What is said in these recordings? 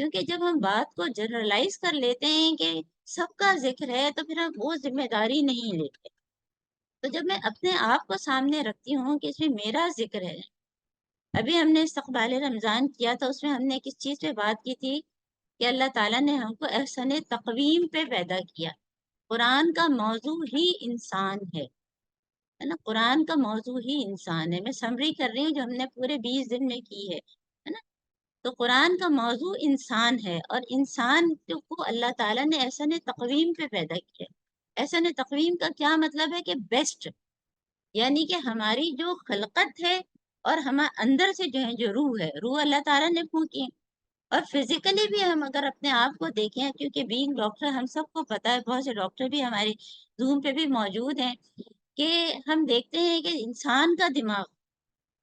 کیونکہ جب ہم بات کو جنرلائز کر لیتے ہیں کہ سب کا ذکر ہے تو پھر ہم وہ ذمہ داری نہیں لیتے. تو جب میں اپنے آپ کو سامنے رکھتی ہوں کہ اس میں میرا ذکر ہے. ابھی ہم نے استقبال رمضان کیا تو اس میں ہم نے کس چیز پہ بات کی تھی کہ اللہ تعالیٰ نے ہم کو احسن تقویم پہ پیدا کیا. قرآن کا موضوع ہی انسان ہے نا. قرآن کا موضوع ہی انسان ہے. میں سمری کر رہی ہوں جو ہم نے پورے 20 دن میں کی ہے نا. تو قرآن کا موضوع انسان ہے، اور انسان کو اللہ تعالیٰ نے احسن تقویم پہ پیدا کیا. احسن تقویم کا کیا مطلب ہے کہ بیسٹ، یعنی کہ ہماری جو خلقت ہے اور ہمارے اندر سے جو ہے جو روح اللہ تعالیٰ نے پھونکی. اور فزیکلی بھی ہم اگر اپنے آپ کو دیکھیں، کیونکہ بینگ ڈاکٹر ہم سب کو پتہ ہے، بہت سے ڈاکٹر بھی ہماری زوم پہ بھی موجود ہیں، کہ ہم دیکھتے ہیں کہ انسان کا دماغ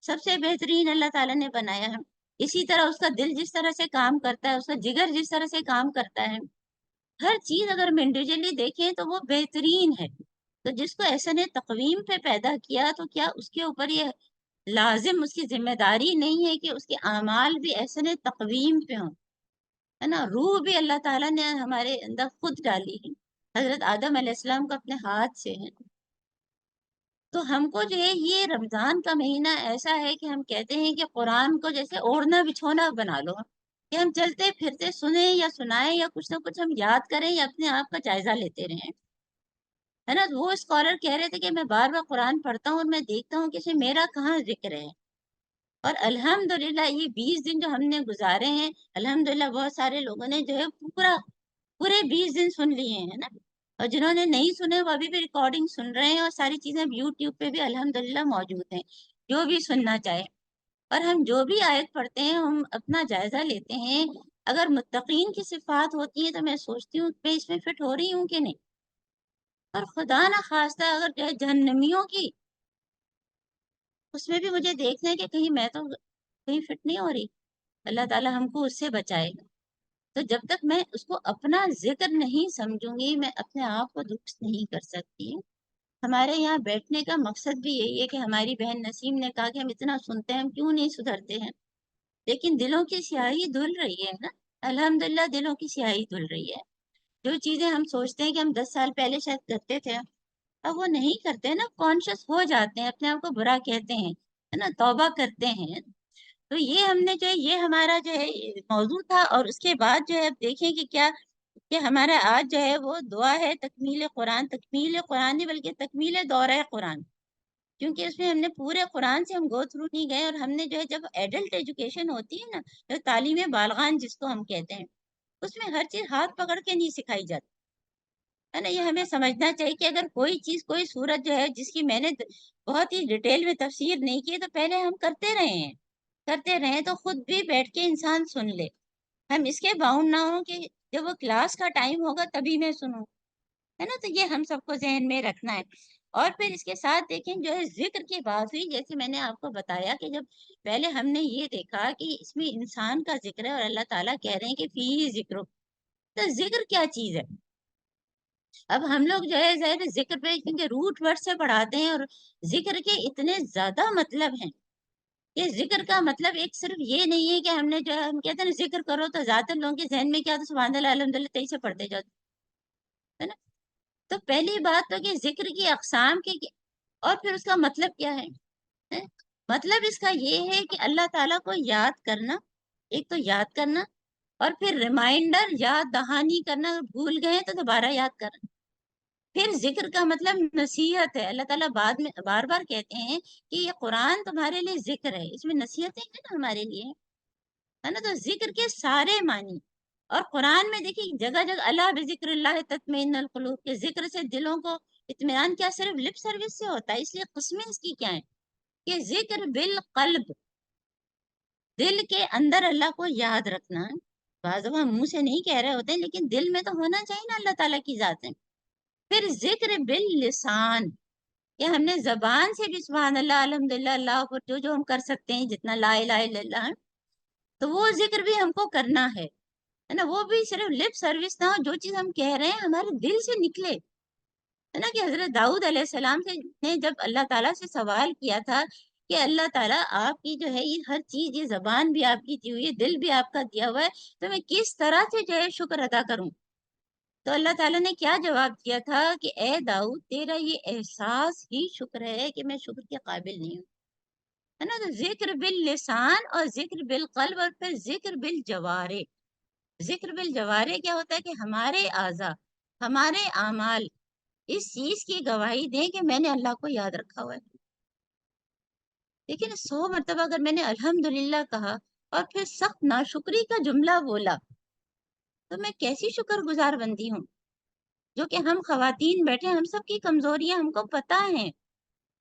سب سے بہترین اللہ تعالیٰ نے بنایا ہے. اسی طرح اس کا دل جس طرح سے کام کرتا ہے، اس کا جگر جس طرح سے کام کرتا ہے، ہر چیز اگر ہم انڈیویجلی دیکھیں تو وہ بہترین ہے. تو جس کو احسن تقویم پہ پیدا کیا تو کیا اس کے اوپر یہ لازم، اس کی ذمہ داری نہیں ہے کہ اس کے اعمال بھی احسن تقویم پہ ہوں، ہے نا. روح بھی اللہ تعالیٰ نے ہمارے اندر خود ڈالی ہے. حضرت آدم علیہ السلام کو اپنے ہاتھ سے ہے. تو ہم کو جو ہے یہ رمضان کا مہینہ ایسا ہے کہ ہم کہتے ہیں کہ قرآن کو جیسے اوڑھنا بچھونا بنا لو، کہ ہم چلتے پھرتے سنیں یا سنائیں یا کچھ نہ کچھ ہم یاد کریں یا اپنے آپ کا جائزہ لیتے رہیں، ہے نا. وہ اسکالر کہہ رہے تھے کہ میں بار بار قرآن پڑھتا ہوں اور میں دیکھتا ہوں کہ اس میں میرا کہاں ذکر ہے. اور الحمدللہ یہ 20 دن جو ہم نے گزارے ہیں، الحمدللہ بہت سارے لوگوں نے جو ہے پورے 20 دن سن لیے ہیں نا. اور جنہوں نے نہیں سنے وہ ابھی بھی ریکارڈنگ سن رہے ہیں، اور ساری چیزیں یوٹیوب پہ بھی الحمدللہ موجود ہیں، جو بھی سننا چاہے. اور ہم جو بھی آیت پڑھتے ہیں ہم اپنا جائزہ لیتے ہیں. اگر متقین کی صفات ہوتی ہیں تو میں سوچتی ہوں میں اس میں فٹ ہو رہی ہوں کہ نہیں. اور خدا نہ خواستہ اگر جو ہے جہنمیوں کی، اس میں بھی مجھے دیکھنا ہے کہ کہیں میں تو کہیں فٹ نہیں ہو رہی. اللہ تعالیٰ ہم کو اس سے بچائے گا. تو جب تک میں اس کو اپنا ذکر نہیں سمجھوں گی، میں اپنے آپ کو درست نہیں کر سکتی. ہمارے یہاں بیٹھنے کا مقصد بھی یہی ہے کہ ہماری بہن نسیم نے کہا کہ ہم اتنا سنتے ہیں، ہم کیوں نہیں سدھرتے ہیں. لیکن دلوں کی سیاہی دھل رہی ہے نا. الحمدللہ دلوں کی سیاہی دھل رہی ہے. جو چیزیں ہم سوچتے ہیں کہ ہم 10 سال پہلے شاید کرتے تھے، اب وہ نہیں کرتے نا. کانشیس ہو جاتے ہیں، اپنے آپ کو برا کہتے ہیں، ہے نا، توبہ کرتے ہیں. تو یہ ہم نے جو ہے یہ ہمارا جو ہے موضوع تھا. اور اس کے بعد جو ہے اب دیکھیں کہ کیا کہ ہمارا آج جو ہے وہ دعا ہے تکمیل قرآن. تکمیل قرآن نہیں بلکہ تکمیل دورہ قرآن، کیونکہ اس میں ہم نے پورے قرآن سے ہم گو تھرو نہیں گئے. اور ہم نے جو ہے جب ایڈلٹ ایجوکیشن ہوتی ہے نا، جو تعلیم بالغان جس کو ہم کہتے ہیں، اس میں ہر چیز ہاتھ پکڑ کے نہیں سکھائی جاتی، ہے نا. یہ ہمیں سمجھنا چاہیے کہ اگر کوئی چیز کوئی صورت جو ہے جس کی میں نے بہت ہی ڈیٹیل میں تفسیر نہیں کی، تو پہلے ہم کرتے رہیں تو خود بھی بیٹھ کے انسان سن لے. ہم اس کے باؤنڈ نہ ہوں کہ جب وہ کلاس کا ٹائم ہوگا تبھی میں سنوں، ہے نا. تو یہ ہم سب کو ذہن میں رکھنا ہے. اور پھر اس کے ساتھ دیکھیں جو ہے ذکر کی بات ہوئی، جیسے میں نے آپ کو بتایا کہ جب پہلے ہم نے یہ دیکھا کہ اس میں انسان کا ذکر ہے، اور اللہ تعالیٰ کہہ رہے ہیں کہ فی ذکر. تو ذکر کیا چیز ہے؟ اب ہم لوگ جو ہے ظاہر ذکر پہ کیونکہ روٹ ورڈ سے پڑھاتے ہیں، اور ذکر کے اتنے زیادہ مطلب ہیں کہ ذکر کا مطلب ایک صرف یہ نہیں ہے کہ ہم نے جو ہے ہم کہتے ہیں نا ذکر کرو تو زیادہ تر لوگوں کے ذہن میں کیا تو سبحان اللہ الحمدللہ 23 سے پڑھتے جاتے، ہے نا. تو پہلی بات تو کہ ذکر کی اقسام کی، اور پھر اس کا مطلب کیا ہے. مطلب اس کا یہ ہے کہ اللہ تعالیٰ کو یاد کرنا. ایک تو یاد کرنا، اور پھر ریمائنڈر، یاد دہانی کرنا، اگر بھول گئے تو دوبارہ یاد کرنا. پھر ذکر کا مطلب نصیحت ہے. اللہ تعالیٰ بعد میں بار بار کہتے ہیں کہ یہ قرآن تمہارے لیے ذکر ہے، اس میں نصیحتیں ہیں نا ہمارے لیے، ہے نا. تو ذکر کے سارے معنی، اور قرآن میں دیکھیں جگہ جگہ اللہ بذکر اللہ تطمئن القلوب، کے ذکر سے دلوں کو اطمینان. کیا صرف لپ سروس سے ہوتا ہے؟ اس لیے قسمیں اس کی کیا ہیں کہ ذکر بالقلب، دل کے اندر اللہ کو یاد رکھنا. بعض دفعہ منہ سے نہیں کہہ رہے ہوتے ہیں، لیکن دل میں تو ہونا چاہیے نا اللہ تعالیٰ کی ذات ہے. پھر ذکر باللسان، کہ ہم نے زبان سے بھی سبحان اللہ الحمدللہ اللہ اکبر جو جو ہم کر سکتے ہیں، جتنا لا الہ الا اللہ، تو وہ ذکر بھی ہم کو کرنا ہے نا. وہ بھی صرف لپ سروس نہ ہو، جو چیز ہم کہہ رہے ہیں ہمارے دل سے نکلے، ہے نا. کہ حضرت داؤد علیہ السلام سے نے جب اللہ تعالیٰ سے سوال کیا تھا کہ اللہ تعالیٰ آپ کی جو ہے یہ ہر چیز، یہ زبان بھی آپ کی دی ہوئی ہے، دل بھی آپ کا دیا ہوا ہے، تو میں کس طرح سے جو ہے شکر ادا کروں؟ تو اللہ تعالیٰ نے کیا جواب دیا تھا کہ اے داؤد، تیرا یہ احساس ہی شکر ہے کہ میں شکر کے قابل نہیں ہوں، ہے نا؟ تو ذکر باللسان اور ذکر بالقلب اور پھر ذکر بالجوارح. ذکر بالجوارح کیا ہوتا ہے کہ ہمارے اعضاء، ہمارے اعمال اس چیز کی گواہی دیں کہ میں نے اللہ کو یاد رکھا ہوا ہے. لیکن 100 مرتبہ اگر میں نے الحمدللہ کہا اور پھر سخت ناشکری کا جملہ بولا تو میں کیسی شکر گزار بندی ہوں؟ جو کہ ہم خواتین بیٹھے، ہم سب کی کمزوریاں ہم کو پتہ ہیں،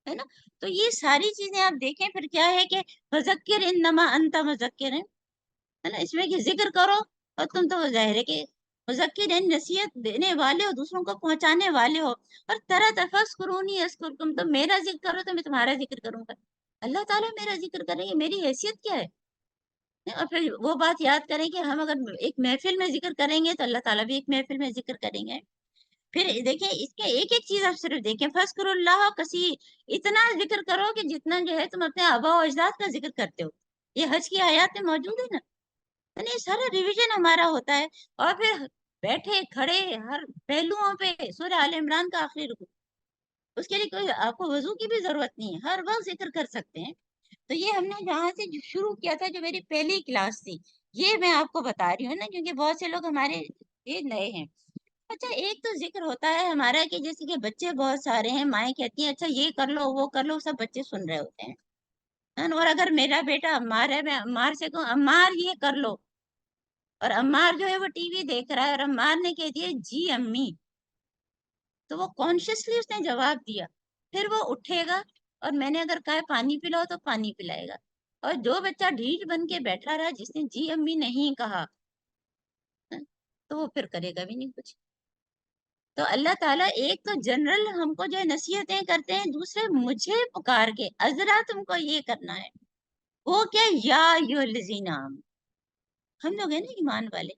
ہے نا؟ تو یہ ساری چیزیں آپ دیکھیں پھر کیا ہے کہ فذکر انما انت مذکر، ہے نا؟ اس میں کہ ذکر کرو، اور تم تو ظاہر ہے کہ مذکر یعنی نصیحت دینے والے ہو، دوسروں کو پہنچانے والے ہو. اور طرح تفکرونی اذکرکم، تو میرا ذکر کرو تو میں تمہارا ذکر کروں گا. اللہ تعالیٰ میرا ذکر کریں گے، میری حیثیت کیا ہے؟ اور پھر وہ بات یاد کریں کہ ہم اگر ایک محفل میں ذکر کریں گے تو اللہ تعالیٰ بھی ایک محفل میں ذکر کریں گے. پھر دیکھیں اس کے ایک ایک چیز آپ صرف دیکھیں، فذکروا اللہ کثیر، اتنا ذکر کرو کہ جتنا جو ہے تم اپنے آبا و اجداد کا ذکر کرتے ہو. یہ حج کی آیات میں موجود ہے نا، یعنی یہ سارا ریویژن ہمارا ہوتا ہے. اور پھر بیٹھے کھڑے ہر پہلوؤں پہ سورہ آل عمران کا آخری رکوع، اس کے لیے کوئی آپ کو وضو کی بھی ضرورت نہیں ہے، ہر وقت ذکر کر سکتے ہیں. تو یہ ہم نے جہاں سے شروع کیا تھا، جو میری پہلی کلاس تھی، یہ میں آپ کو بتا رہی ہوں نا، کیونکہ بہت سے لوگ ہمارے یہ نئے ہیں. اچھا ایک تو ذکر ہوتا ہے ہمارا کہ جیسے کہ بچے بہت سارے ہیں، مائیں کہتی ہیں اچھا یہ کر لو وہ کر لو، سب بچے سن رہے ہوتے ہیں. اور اگر میرا بیٹا عمار ہے، میں عمار سے کہوں عمار یہ کر لو، اور عمار جو ہے وہ ٹی وی دیکھ رہا ہے اور عمار نے کہہ دیا جی امی، تو وہ کانشیسلی اس نے جواب دیا. پھر وہ اٹھے گا اور میں نے اگر کہا پانی پلاؤ تو پانی پلائے گا. اور جو بچہ ڈھیٹ بن کے بیٹھا رہا جس نے جی امی نہیں کہا، تو وہ پھر کرے گا بھی نہیں کچھ. تو اللہ تعالیٰ ایک تو جنرل ہم کو جو ہے نصیحتیں کرتے ہیں، دوسرے مجھے پکار کے عذرا تم کو یہ کرنا ہے. وہ کیا یا ایھا الذین آمنوا، ہم لوگ ہیں نا ایمان والے،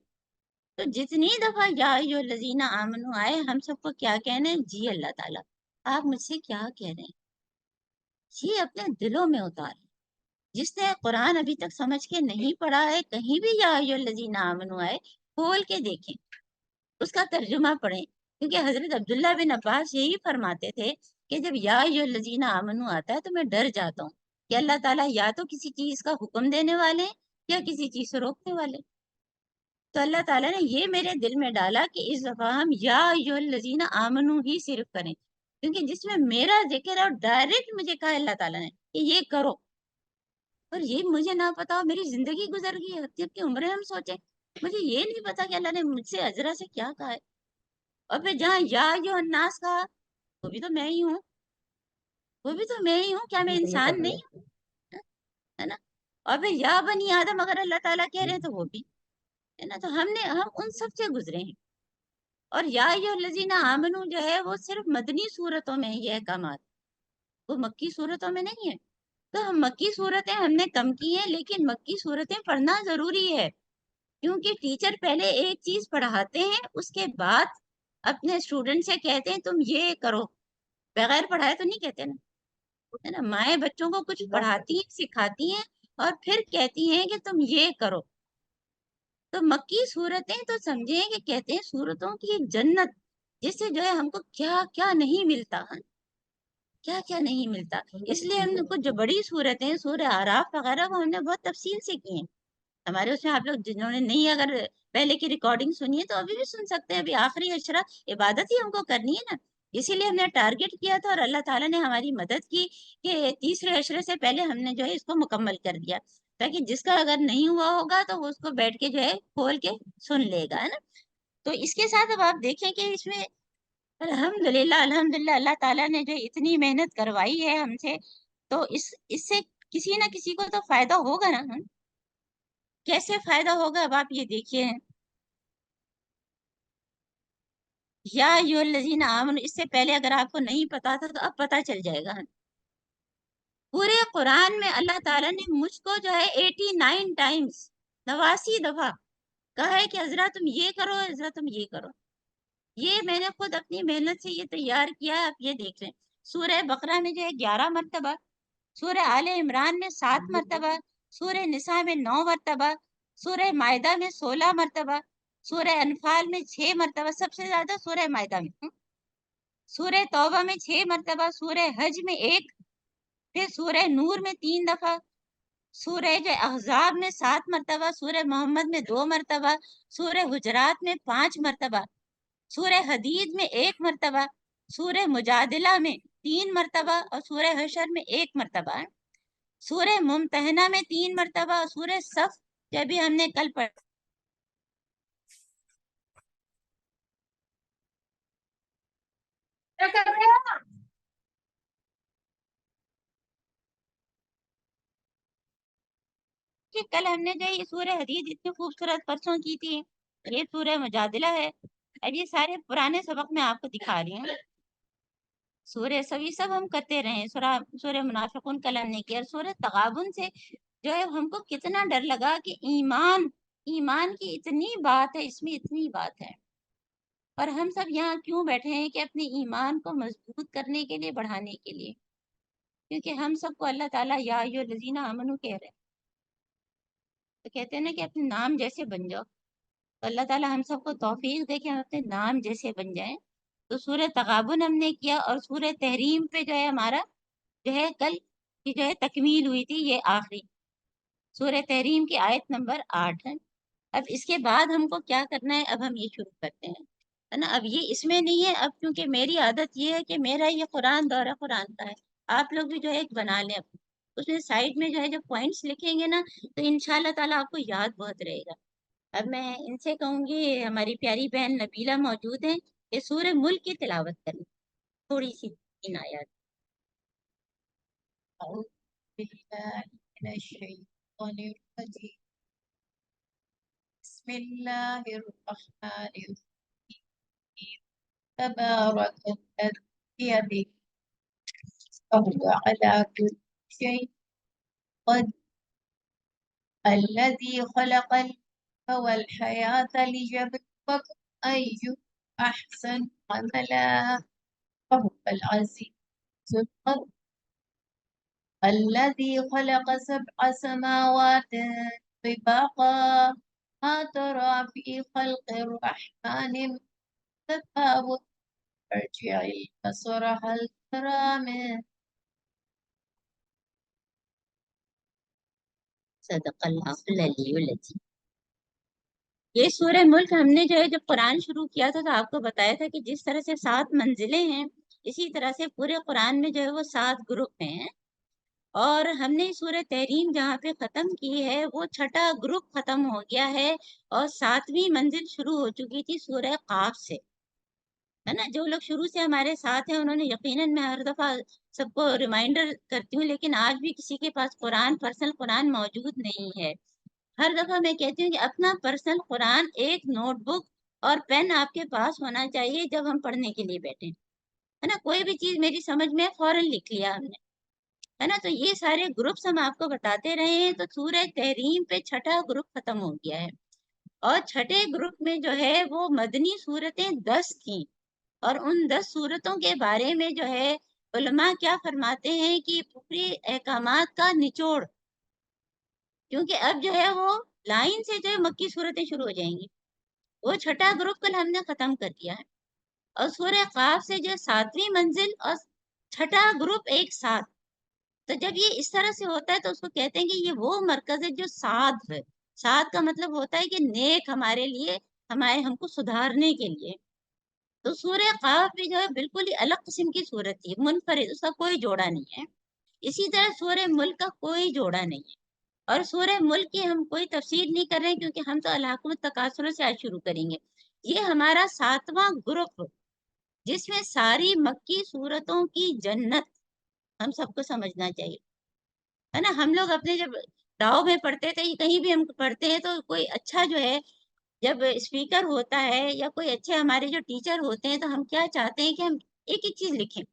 تو جتنی دفعہ یا ایھا الذین آمنوا آئے ہم سب کو کیا کہنا ہے؟ جی اللہ تعالیٰ آپ مجھ سے کیا کہہ رہے ہیں، یہ اپنے دلوں میں اتاریں. جس نے قرآن ابھی تک سمجھ کے نہیں پڑھا ہے، کہیں بھی یا ایھا الذین آمنوا آئے کھول کے دیکھیں، اس کا ترجمہ پڑھیں. کیونکہ حضرت عبداللہ بن عباس یہی فرماتے تھے کہ جب یا ایھا الذین آمنوا آتا ہے تو میں ڈر جاتا ہوں کہ اللہ تعالیٰ یا تو کسی چیز کا حکم دینے والے ہیں یا کسی چیز سے روکنے والے. تو اللہ تعالیٰ نے یہ میرے دل میں ڈالا کہ اس دفعہ ہم یا ایھا الذین آمنوا ہی صرف کریں، کیونکہ جس میں میرا ذکر ہے اور ڈائریکٹ مجھے کہا اللہ تعالیٰ نے کہ یہ کرو، اور یہ مجھے نہ پتا ہو، میری زندگی گزر گئی ہے، جب کی عمریں ہم سوچیں، مجھے یہ نہیں پتا کہ اللہ نے مجھ سے عذرا سے کیا کہا ہے. اور پھر جہاں یا ایھا الناس کہا، وہ بھی تو میں ہی ہوں، وہ بھی تو میں ہی ہوں، کیا میں انسان نہیں ہوں؟ ہے نا؟ اور پھر یا بنی آدم اگر اللہ تعالیٰ کہہ رہے ہیں تو وہ بھی ہے نا. تو ہم ان سب سے گزرے ہیں. اور یا ایھا الذین آمنوا جو ہے وہ صرف مدنی صورتوں میں ہے یہ احکامات، وہ مکی صورتوں میں نہیں ہے. تو ہم مکی صورتیں ہم نے کم کی ہیں، لیکن مکی صورتیں پڑھنا ضروری ہے، کیونکہ ٹیچر پہلے ایک چیز پڑھاتے ہیں، اس کے بعد اپنے اسٹوڈنٹ سے کہتے ہیں تم یہ کرو، بغیر پڑھائے تو نہیں کہتے نا، ہے نا؟ مائیں بچوں کو کچھ پڑھاتی ہیں، سکھاتی ہیں، اور پھر کہتی ہیں کہ تم یہ کرو. تو مکی صورتیں تو سمجھیں کہ کہتے ہیں صورتوں کی ایک جنت، جس سے جو ہے ہم کو کیا کیا نہیں ملتا ہے، کیا کیا نہیں ملتا. اس لیے ہم نے کچھ جو بڑی صورتیں سورہ اعراف وغیرہ وہ ہم نے بہت تفصیل سے کی ہیں. ہمارے اس میں آپ لوگ جنہوں نے نہیں اگر پہلے کی ریکارڈنگ سنی ہے تو ابھی بھی سن سکتے ہیں. ابھی آخری اشرا عبادت ہی ہم کو کرنی ہے نا، اسی لیے ہم نے ٹارگٹ کیا تھا، اور اللہ تعالیٰ نے ہماری مدد کی کہ تیسرے اشرے سے پہلے ہم نے جو ہے اس کو مکمل کر دیا، تاکہ جس کا اگر نہیں ہوا ہوگا تو وہ اس کو بیٹھ کے جو ہے کھول کے سن لے گا، ہے نا. تو اس کے ساتھ اب آپ دیکھیں کہ اس میں الحمدللہ الحمدللہ اللہ تعالیٰ نے جو اتنی محنت کروائی ہے ہم سے، تو اس سے کسی نہ کسی کو تو فائدہ ہوگا نا. کیسے فائدہ ہوگا اب آپ یہ دیکھیے. یا ایھا الذین آمنوا اس سے پہلے اگر آپ کو نہیں پتا تھا تو اب پتا چل جائے گا. پورے قرآن میں اللہ تعالیٰ نے مجھ کو جو ہے 89 ٹائمز 89 دفعہ کہا ہے کہ حضرات تم یہ کرو، حضرات تم یہ کرو. یہ میں نے خود اپنی محنت سے یہ تیار کیا ہے، آپ یہ دیکھ لیں. سورہ بقرہ میں جو ہے 11 مرتبہ، سورہ آل عمران میں 7 مرتبہ، سورہ نساء میں 9 مرتبہ، سورہ مائدہ میں 16 مرتبہ، سورہ انفال میں 6 مرتبہ، سب سے زیادہ سورہ مائدہ میں، سورہ توبہ میں 6 مرتبہ، سورہ حج میں 1، پھر سورہ نور میں 3 دفعہ، سورہ جو احزاب میں 7 مرتبہ، سورہ محمد میں 2 مرتبہ، سورہ حجرات میں 5 مرتبہ، سورہ حدید میں 1 مرتبہ، سورہ مجادلہ میں 3 مرتبہ اور سورہ حشر میں 1 مرتبہ، سورہ ممتحنہ میں 3 مرتبہ اور سورہ صف جو بھی ہم نے کل پڑھا کہ کل ہم نے جو یہ سورہ حدید اتنی خوبصورت پرسوں کی تھی، یہ سورہ مجادلہ ہے۔ اب یہ سارے پرانے سبق میں آپ کو دکھا رہی ہوں، سورہ سبھی سب ہم کرتے رہے، سورہ منافقون کل ہم نے کیا، سورہ تغابن سے جو ہے ہم کو کتنا ڈر لگا کہ ایمان کی اتنی بات ہے، اس میں اتنی بات ہے، اور ہم سب یہاں کیوں بیٹھے ہیں کہ اپنے ایمان کو مضبوط کرنے کے لیے، بڑھانے کے لیے، کیونکہ ہم سب کو اللہ تعالیٰ یا ایھا الذین آمنو کہہ رہے ہیں، تو کہتے ہیں نا کہ اپنے نام جیسے بن جاؤ، تو اللہ تعالیٰ ہم سب کو توفیق دے کہ ہم اپنے نام جیسے بن جائیں۔ تو سورہ تغابن ہم نے کیا، اور سورہ تحریم پہ جو ہے ہمارا جو ہے کل کی جو ہے تکمیل ہوئی تھی، یہ آخری سورہ تحریم کی آیت نمبر 8 ہے۔ اب اس کے بعد ہم کو کیا کرنا ہے، اب ہم یہ شروع کرتے ہیں، ہے نا۔ اب یہ اس میں نہیں ہے، اب کیونکہ میری عادت یہ ہے کہ میرا یہ قرآن دورہ قرآن کا ہے، آپ لوگ بھی جو ہے ایک بنا لیں اپنا، اس میں سائڈ میں جو ہے جو پوائنٹس لکھیں گے نا، تو انشاءاللہ تعالیٰ آپ کو یاد بہت رہے گا۔ اب میں ان سے کہوں گی، ہماری پیاری بہن نبیلہ موجود ہیں، یہ سورہ ملک کی تلاوت کریں تھوڑی سی ان آیات۔ أعوذ بالله من الشيطان الرجيم بسم الله الرحمن الرحيم تبارك الذي بيده وهو على كل شيء قدير الذي خلق الموت والحياة ليبلوكم أيكم أحسن عملا وهو العزيز الغفور الذي خلق 7 سماوات طباقا ما ترى في خلق الرحمن من تفاوت ارجع البصر هل ترى من صدق اللہ العلی العظیم۔ یہ سورہ ملک ہم نے جو ہے جب قرآن شروع کیا تھا تو آپ کو بتایا تھا کہ جس طرح سے 7 منزلیں ہیں، اسی طرح سے پورے قرآن میں جو ہے وہ 7 گروپ ہیں، اور ہم نے سورہ تحریم جہاں پہ ختم کی ہے وہ 6ٹھا گروپ ختم ہو گیا ہے، اور 7ویں منزل شروع ہو چکی تھی سورہ قاف سے، ہے نا۔ جو لوگ شروع سے ہمارے ساتھ ہیں انہوں نے یقیناً، میں ہر دفعہ سب کو ریمائنڈر کرتی ہوں، لیکن آج بھی کسی کے پاس قرآن، پرسنل قرآن موجود نہیں ہے، ہر دفعہ میں کہتی ہوں کہ اپنا پرسنل قرآن، ایک نوٹ بک اور پین آپ کے پاس ہونا چاہیے جب ہم پڑھنے کے لیے بیٹھیں، ہے نا۔ کوئی بھی چیز میری سمجھ میں فوراً لکھ لیا ہم نے، ہے نا۔ تو یہ سارے گروپس ہم آپ کو بتاتے رہے ہیں، تو سورہ تحریم پہ 6ٹھا گروپ ختم ہو گیا ہے، اور 6ٹھے گروپ میں جو ہے وہ مدنی صورتیں 10 تھیں، اور ان 10 صورتوں کے بارے میں جو ہے علماء کیا فرماتے ہیں کہ پوری احکامات کا نچوڑ، کیونکہ اب جو ہے وہ لائن سے جو ہے مکی صورتیں شروع ہو جائیں گی، وہ 6ٹھا گروپ کل ہم نے ختم کر دیا ہے، اور سورہ قاف سے جو 7ویں منزل اور 6ٹھا گروپ ایک ساتھ، تو جب یہ اس طرح سے ہوتا ہے تو اس کو کہتے ہیں کہ یہ وہ مرکز ہے جو سعد ہے۔ سعد کا مطلب ہوتا ہے کہ نیک، ہمارے لیے، ہم کو سدھارنے کے لیے۔ تو سورہ قاف بھی جو ہے بالکل ہی الگ قسم کی صورت تھی، منفرد، اس کا کوئی جوڑا نہیں ہے۔ اسی طرح سورہ ملک کا کوئی جوڑا نہیں ہے، اور سورہ ملک کی ہم کوئی تفسیر نہیں کر رہے ہیں کیونکہ ہم تو الحاکم التکاثر سے آج شروع کریں گے۔ یہ ہمارا 7واں گروپ، جس میں ساری مکی صورتوں کی جنت ہم سب کو سمجھنا چاہیے، ہے نا۔ ہم لوگ اپنے جب داؤ میں پڑھتے تھے، کہیں بھی ہم پڑھتے ہیں، تو کوئی اچھا جو ہے جب اسپیکر ہوتا ہے یا کوئی اچھے ہمارے جو ٹیچر ہوتے ہیں، تو ہم کیا چاہتے ہیں کہ ہم ایک ایک چیز لکھیں،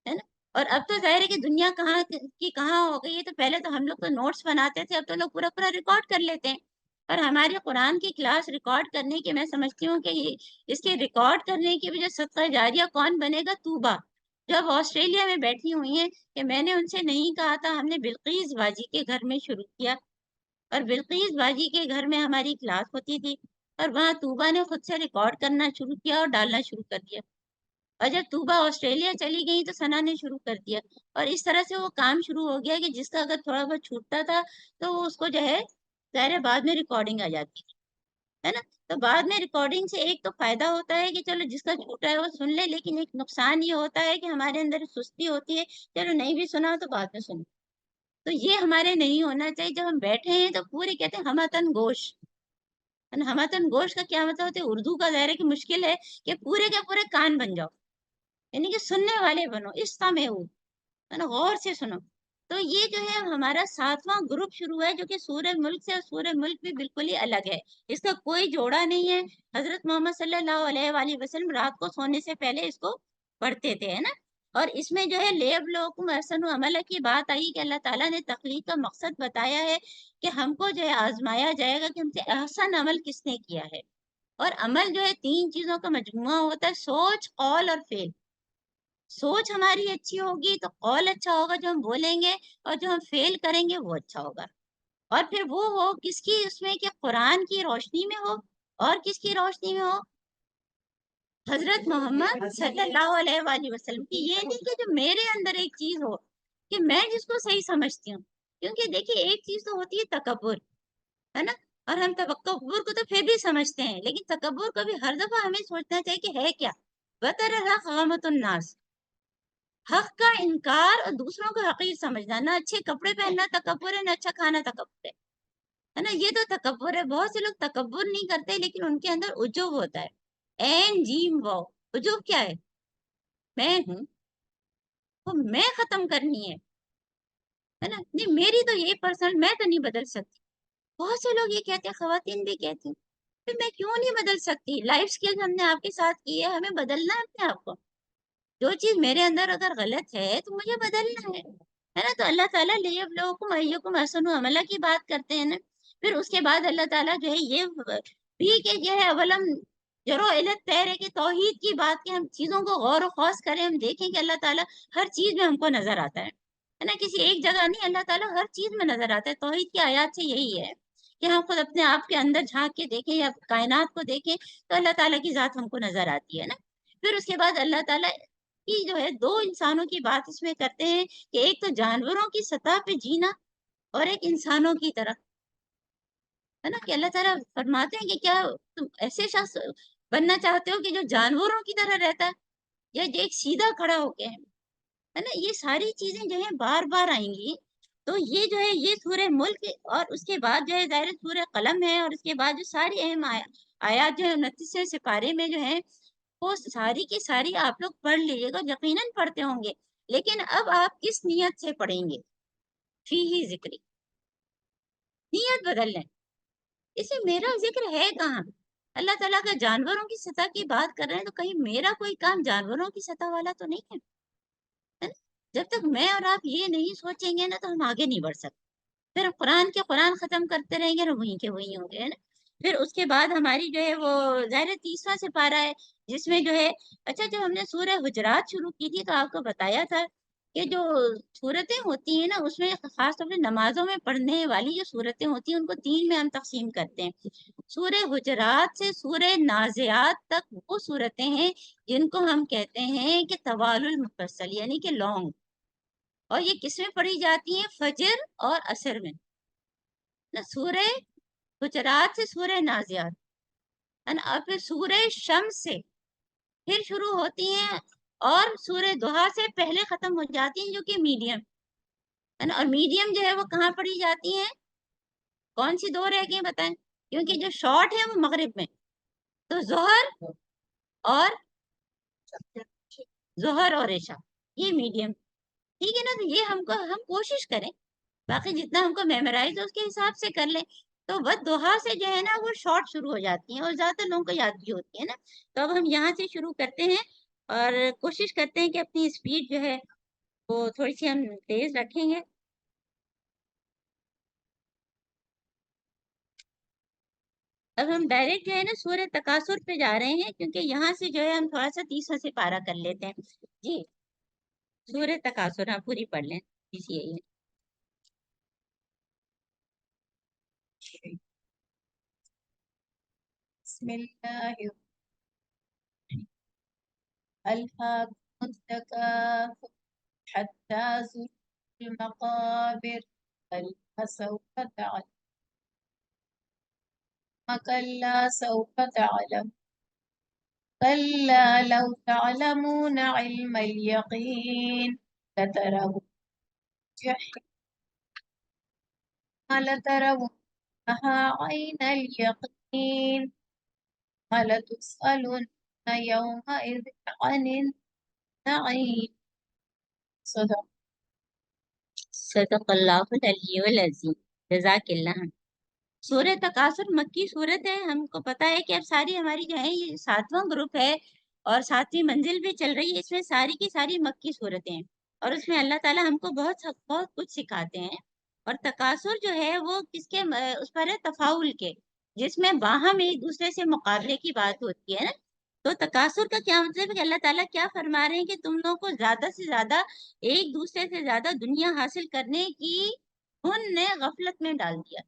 ہے نا۔ اور اب تو ظاہر ہے کہ دنیا کہاں کی کہاں ہو گئی ہے، تو پہلے تو ہم لوگ تو نوٹس بناتے تھے، اب تو لوگ پورا پورا ریکارڈ کر لیتے ہیں، اور ہماری قرآن کی کلاس ریکارڈ کرنے کی میں سمجھتی ہوں کہ اس کے ریکارڈ کرنے کی وجہ صدقہ جاریہ کون بنے گا؟ طوبہ، جو اب آسٹریلیا میں بیٹھی ہوئی ہیں کہ میں نے ان سے نہیں کہا تھا، ہم نے بلقیس باجی کے گھر میں شروع کیا، اور بلقیس باجی کے گھر میں ہماری کلاس ہوتی تھی، اور وہاں طوبا نے خود سے ریکارڈ کرنا شروع کیا اور ڈالنا شروع کر دیا، اور جب طوبا آسٹریلیا چلی گئی تو ثنا نے شروع کر دیا، اور اس طرح سے وہ کام شروع ہو گیا کہ جس کا اگر تھوڑا بہت چھوٹتا تھا تو وہ اس کو جو ہے ظاہر ہے بعد میں ریکارڈنگ آ جاتی تھی، ہے نا؟ تو بعد میں ریکارڈنگ سے ایک تو فائدہ ہوتا ہے کہ چلو جس کا چھوٹا ہے وہ سن لے، لیکن ایک نقصان یہ ہوتا ہے کہ ہمارے اندر سستی ہوتی ہے، چلو نہیں بھی سنا تو بعد میں سنو، تو یہ ہمارے نہیں ہونا چاہیے۔ جب ہم بیٹھے ہیں تو پورے کہتے ہیں ہمتن گوش، ہمتن گوش کا کیا مطلب ہوتا ہے؟ اردو کا ظاہر ہے کہ مشکل ہے کہ پورے کے پورے کان بن جاؤ، یعنی کہ سننے والے بنو، استمعوا، ہے نا، غور سے سنو۔ تو یہ جو ہے ہمارا 7واں گروپ شروع ہے جو کہ سورہ ملک سے، اور سورہ ملک بھی بالکل ہی الگ ہے، اس کا کوئی جوڑا نہیں ہے۔ حضرت محمد صلی اللہ علیہ وآلہ وسلم رات کو سونے سے پہلے اس کو پڑھتے تھے، ہے نا؟ اور اس میں جو ہے لیبلوکم احسن عمل کی بات آئی کہ اللہ تعالیٰ نے تخلیق کا مقصد بتایا ہے کہ ہم کو جو ہے آزمایا جائے گا کہ ہم سے احسن عمل کس نے کیا ہے، اور عمل جو ہے 3 چیزوں کا مجموعہ ہوتا ہے: سوچ، قول اور فعل۔ سوچ ہماری اچھی ہوگی تو قول اچھا ہوگا جو ہم بولیں گے، اور جو ہم فیل کریں گے وہ اچھا ہوگا، اور پھر وہ ہو کس کی؟ اس میں کہ قرآن کی روشنی میں ہو، اور کس کی روشنی میں ہو؟ حضرت محمد صلی اللہ علیہ وآلہ وسلم کی۔ یہ نہیں کہ جو میرے اندر ایک چیز ہو کہ میں جس کو صحیح سمجھتی ہوں، کیونکہ دیکھیے ایک چیز تو ہوتی ہے تکبر، ہے نا، اور ہم تکبر کو تو پھر بھی سمجھتے ہیں، لیکن تکبر کو بھی ہر دفعہ ہمیں سوچنا چاہیے کہ ہے کیا؟ وَتَرَ الْحَقَّ غَمْطَ النَّاسِ، حق کا انکار اور دوسروں کو حقیر سمجھنا، نہ اچھے کپڑے پہننا تکبر ہے، نہ اچھا کھانا تکبر ہے نا، یہ تو تکبر ہے۔ بہت سے لوگ تکبر نہیں کرتے لیکن ان کے اندر عجب ہوتا ہے، این جیم واو، عجب کیا میں ہوں، وہ میں ختم کرنی ہے نا، نہیں میری تو یہ پرسنل، میں تو نہیں بدل سکتی۔ بہت سے لوگ یہ کہتے ہیں، خواتین بھی کہتی ہیں، پھر میں کیوں نہیں بدل سکتی؟ لائف سکل ہم نے آپ کے ساتھ کی ہے، ہمیں بدلنا ہے اپنے آپ کو، جو چیز میرے اندر اگر غلط ہے تو مجھے بدلنا ہے نا؟ تو اللہ تعالیٰ لیبلوکم ایکم احسن عملا کی بات کرتے ہیں نا، پھر اس کے بعد اللہ تعالیٰ جو ہے یہ بھی کہ یہ ہے اولم جرو علت تیر ہے کہ توحید کی بات کہ ہم چیزوں کو غور و خوض کریں، ہم دیکھیں کہ اللہ تعالیٰ ہر چیز میں ہم کو نظر آتا ہے نا، کسی ایک جگہ نہیں، اللہ تعالیٰ ہر چیز میں نظر آتا ہے۔ توحید کی آیات سے یہی ہے کہ ہم خود اپنے آپ کے اندر جھانک کے دیکھیں یا کائنات کو دیکھیں تو اللہ تعالیٰ کی ذات ہم کو نظر آتی ہے نا۔ پھر اس کے بعد اللہ تعالیٰ کی جو ہے 2 انسانوں کی بات اس میں کرتے ہیں کہ ایک تو جانوروں کی سطح پہ جینا اور ایک انسانوں کی طرح، ہے نا، کہ اللہ تعالیٰ فرماتے ہیں کہ کیا تم ایسے شخص بننا چاہتے ہو کہ جو جانوروں کی طرح رہتا ہے، یا جو ایک سیدھا کھڑا ہو کے ہے نا؟ یہ ساری چیزیں جو ہیں بار بار آئیں گی۔ تو یہ جو ہے یہ سورہ ملک، اور اس کے بعد جو ہے ظاہر سورہ قلم ہے، اور اس کے بعد جو ساری اہم آیات جو ہے 29 سپارے میں جو ہے وہ ساری کی ساری آپ لوگ پڑھ لیجیے گا، یقیناً پڑھتے ہوں گے، لیکن اب آپ کس نیت سے پڑھیں گے؟ فی ہی ذکری، نیت بدل لیں، اسے میرا ذکر ہے کہاں؟ اللہ تعالیٰ کا جانوروں کی سطح کی بات کر رہے ہیں تو کہیں میرا کوئی کام جانوروں کی سطح والا تو نہیں ہے نا؟ جب تک میں اور آپ یہ نہیں سوچیں گے نا تو ہم آگے نہیں بڑھ سکتے، پھر قرآن ختم کرتے رہیں گے نا، وہیں کے وہیں ہوں گے، ہے نا؟ پھر اس کے بعد ہماری جو ہے وہ ظاہر 30واں سپارہ ہے جس میں جو ہے، اچھا جب ہم نے سورہ حجرات شروع کی تھی تو آپ کو بتایا تھا کہ جو صورتیں ہوتی ہیں نا اس میں خاص طور پہ نمازوں میں پڑھنے والی جو صورتیں ہوتی ہیں ان کو 3 میں ہم تقسیم کرتے ہیں۔ سورہ حجرات سے سورہ نازعات تک وہ صورتیں ہیں جن کو ہم کہتے ہیں کہ طوال المفصل، یعنی کہ لانگ، اور یہ کس میں پڑھی جاتی ہیں؟ فجر اور عصر میں نا۔ سورہ حجرات سے سورہ نازعات، اور پھر سورہ شمس سے پھر شروع ہوتی ہیں، اور سورہ دوحہ سے پہلے ختم ہو جاتی ہیں جو کہ میڈیم ہے نا۔ اور میڈیم جو ہے وہ کہاں پڑھی جاتی ہیں؟ کون سی 2 رہ گئی بتائیں؟ کیونکہ جو شارٹ ہے وہ مغرب میں، تو ظہر اور عشاء، یہ میڈیم، ٹھیک ہے نا؟ تو یہ ہم کوشش کریں، باقی جتنا ہم کو میمورائز ہے اس کے حساب سے کر لیں۔ تو دوحہ سے جو ہے نا وہ شارٹ شروع ہو جاتی ہیں اور زیادہ تر لوگوں کو یاد بھی ہوتی ہے نا۔ تو اب ہم یہاں سے شروع کرتے ہیں اور کوشش کرتے ہیں کہ اپنی اسپیڈ جو ہے وہ تھوڑی سی ہم تیز رکھیں گے۔ اب ہم ڈائریکٹ جو ہے نا سورہ تکاثر پہ جا رہے ہیں کیونکہ یہاں سے جو ہے ہم تھوڑا سا 30واں سپارہ کر لیتے ہیں جی۔ سورہ تکاثر ہاں پوری پڑھ لیں، اسی ہے یہ۔ بسم اللہ الہاکم التکاثر حتی زرتم المقابر کلا سوف تعلمون کلا سوف تعلمون كلا لو تعلمون علم اليقين لترون الجحيم لترونها عين اليقين ولتسألن يومئذ عن النعيم صدق صدق اللہ العلی العظیم، جزاک اللہ۔ سورہ تکاثر مکی صورت ہے، ہم کو پتا ہے کہ اب ساری ہماری جو ہے یہ 7واں گروپ ہے اور 7ویں منزل بھی چل رہی ہے، اس میں ساری کی ساری مکی صورتیں ہیں اور اس میں اللہ تعالیٰ ہم کو بہت کچھ سکھاتے ہیں۔ اور تکاثر جو ہے وہ کس کے اس پر ہے؟ تفاعل کے، جس میں باہم ایک دوسرے سے مقابلے کی بات ہوتی ہے نا۔ تو تکاثر کا کیا مطلب ہے کہ اللہ تعالیٰ کیا فرما رہے ہیں کہ تم لوگوں کو زیادہ سے زیادہ ایک دوسرے سے زیادہ دنیا حاصل کرنے کی ان نے غفلت میں ڈال دیا،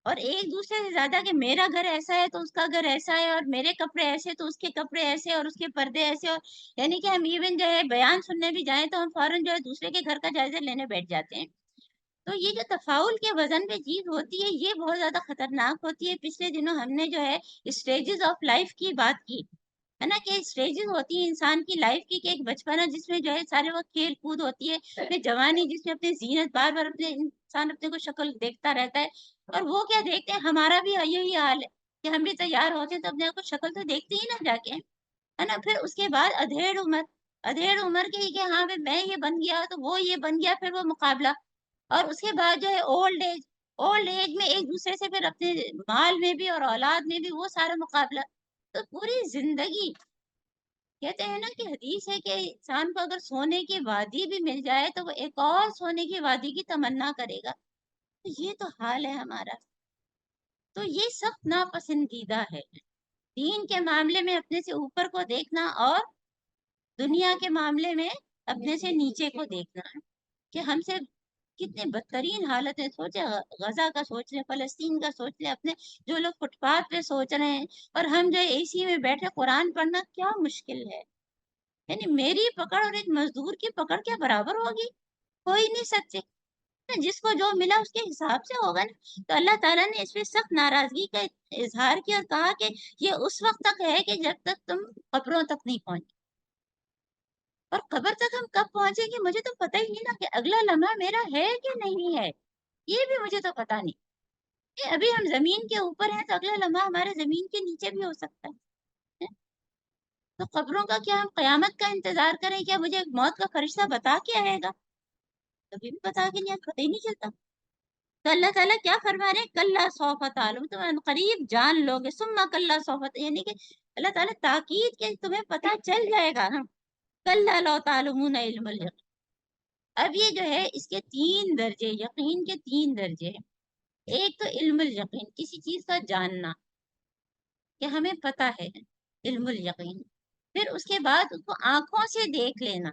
اور ایک دوسرے سے زیادہ کہ میرا گھر ایسا ہے تو اس کا گھر ایسا ہے، اور میرے کپڑے ایسے تو اس کے کپڑے ایسے، اور اس کے پردے ایسے، اور یعنی کہ ہم ایون جو ہے بیان سننے بھی جائیں تو ہم فوراً جو ہے دوسرے کے گھر کا جائزہ لینے بیٹھ جاتے ہیں۔ تو یہ جو تفاعل کے وزن پہ چیز ہوتی ہے یہ بہت زیادہ خطرناک ہوتی ہے۔ پچھلے دنوں ہم نے جو ہے اسٹیجز آف لائف کی بات کی ہے نا، کہ اسٹیجز ہوتی ہیں انسان کی لائف کی، کہ ایک بچپنا جس میں جو ہے سارے وقت کھیل کود ہوتی ہے، پھر جوانی جس میں اپنی زینت بار بار اپنے انسان اپنے کو شکل دیکھتا رہتا ہے، اور وہ کیا دیکھتے ہیں، ہمارا بھی یہی حال ہے کہ ہم بھی تیار ہوتے ہیں تو اپنے کو شکل تو دیکھتے ہی نہ جا کے، ہے نا۔ پھر اس کے بعد ادھیڑ عمر کے ہی کہ ہاں بھائی میں یہ بن گیا تو وہ یہ بن گیا، پھر وہ مقابلہ، اور اس کے بعد جو ہے اولڈ ایج میں ایک دوسرے سے پھر اپنے مال میں بھی اور اولاد میں بھی وہ سارا مقابلہ۔ تو پوری زندگی، کہتے ہیں نا کہ حدیث ہے کہ انسان کو اگر سونے کی وادی بھی مل جائے تو وہ ایک اور سونے کی وادی کی تمنا کرے گا۔ تو یہ تو حال ہے ہمارا، تو یہ سب ناپسندیدہ ہے۔ دین کے معاملے میں اپنے سے اوپر کو دیکھنا اور دنیا کے معاملے میں اپنے سے نیچے کو دیکھنا، کہ ہم سے کتنے بدترین حالت ہے۔ سوچے غزہ کا سوچ لیں، فلسطین کا سوچ لیں، اپنے جو لوگ فٹ پاتھ پہ سوچ رہے ہیں، اور ہم جو اے سی میں بیٹھے قرآن پڑھنا کیا مشکل ہے۔ یعنی میری پکڑ اور ایک مزدور کی پکڑ کیا برابر ہوگی؟ ہو ہی نہیں سکتے۔ جس کو جو ملا اس کے حساب سے ہوگا نا۔ تو اللہ تعالیٰ نے اس پہ سخت ناراضگی کا اظہار کیا اور کہا کہ یہ اس وقت تک ہے کہ جب تک تم قبروں تک نہیں پہنچے، اور قبر تک ہم کب پہنچیں گے مجھے تو پتہ ہی نہیں نا، کہ اگلا لمحہ میرا ہے کہ نہیں ہے، یہ بھی مجھے تو پتہ نہیں کہ ابھی ہم زمین کے اوپر ہیں تو اگلا لمحہ ہمارے زمین کے نیچے بھی ہو سکتا ہے۔ تو قبروں کا کیا ہم قیامت کا انتظار کریں؟ کیا مجھے موت کا فرشتہ بتا کے آئے گا؟ کبھی بھی بتا کے نہیں، پتہ ہی نہیں چلتا۔ تو اللہ تعالیٰ کیا فرما رہے ہیں؟ کلا سوف تعلمون، تم ان قریب جان لو گے، ثم کلا سوف، یعنی کہ اللہ تعالیٰ تاکید کہ تمہیں پتہ چل جائے گا نا۔ کلا لو تعلمون علم الیقین۔ اب یہ جو ہے اس کے 3 درجے، یقین کے 3 درجے ہیں۔ ایک تو علم الیقین، کسی چیز کا جاننا کہ ہمیں پتہ ہے، علم الیقین۔ پھر اس کے بعد اس کو آنکھوں سے دیکھ لینا،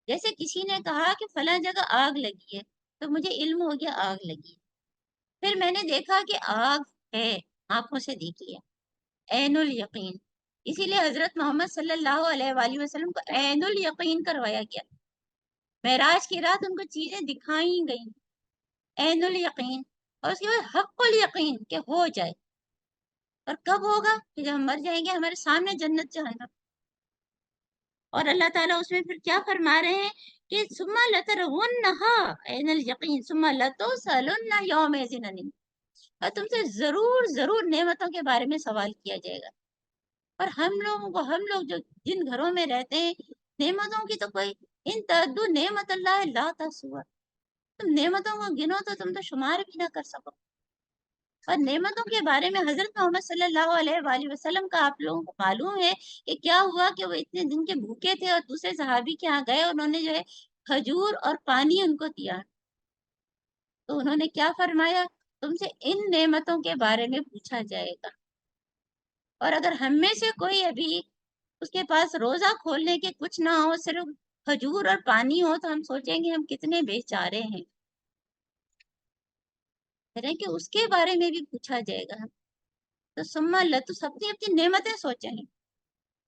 جیسے کسی نے کہا کہ فلاں جگہ آگ لگی ہے تو مجھے علم ہو گیا آگ لگی ہے، پھر میں نے دیکھا کہ آگ ہے، آنکھوں سے دیکھ لیا، عین الیقین۔ اسی لیے حضرت محمد صلی اللہ علیہ وآلہ وسلم کو عین الیقین کروایا گیا، معراج کی رات ان کو چیزیں دکھائی گئیں، عین الیقین، اور اس کے بعد حق الیقین کہ ہو جائے۔ اور کب ہوگا؟ کہ جب ہم مر جائیں گے، ہمارے سامنے جنت جہنم، اور اللہ تعالیٰ اس میں پھر کیا فرما رہے ہیں کہ ثم لترونها عین الیقین ثم لتسألن یومئذ عن النعیم، اور تم سے ضرور نعمتوں کے بارے میں سوال کیا جائے گا۔ اور ہم لوگ جو جن گھروں میں رہتے ہیں، نعمتوں کی تو کوئی، ان تعدوا نعمت اللہ لا تحصوها، تم نعمتوں کو گنو تو تم تو شمار بھی نہ کر سکو۔ اور نعمتوں کے بارے میں حضرت محمد صلی اللہ علیہ وآلہ وسلم کا آپ لوگوں کو معلوم ہے کہ کیا ہوا، کہ وہ اتنے دن کے بھوکے تھے اور دوسرے صحابی کے ہاں گئے، انہوں نے جو ہے کھجور اور پانی ان کو دیا، تو انہوں نے کیا فرمایا؟ تم سے ان نعمتوں کے بارے میں پوچھا جائے گا۔ اور اگر ہم میں سے کوئی ابھی اس کے پاس روزہ کھولنے کے کچھ نہ ہو، صرف کھجور اور پانی ہو تو ہم سوچیں گے ہم کتنے بیچارے ہیں، کہ اس کے بارے میں بھی پوچھا جائے گا۔ تو ثم تو اپنی اپنی نعمتیں سوچیں،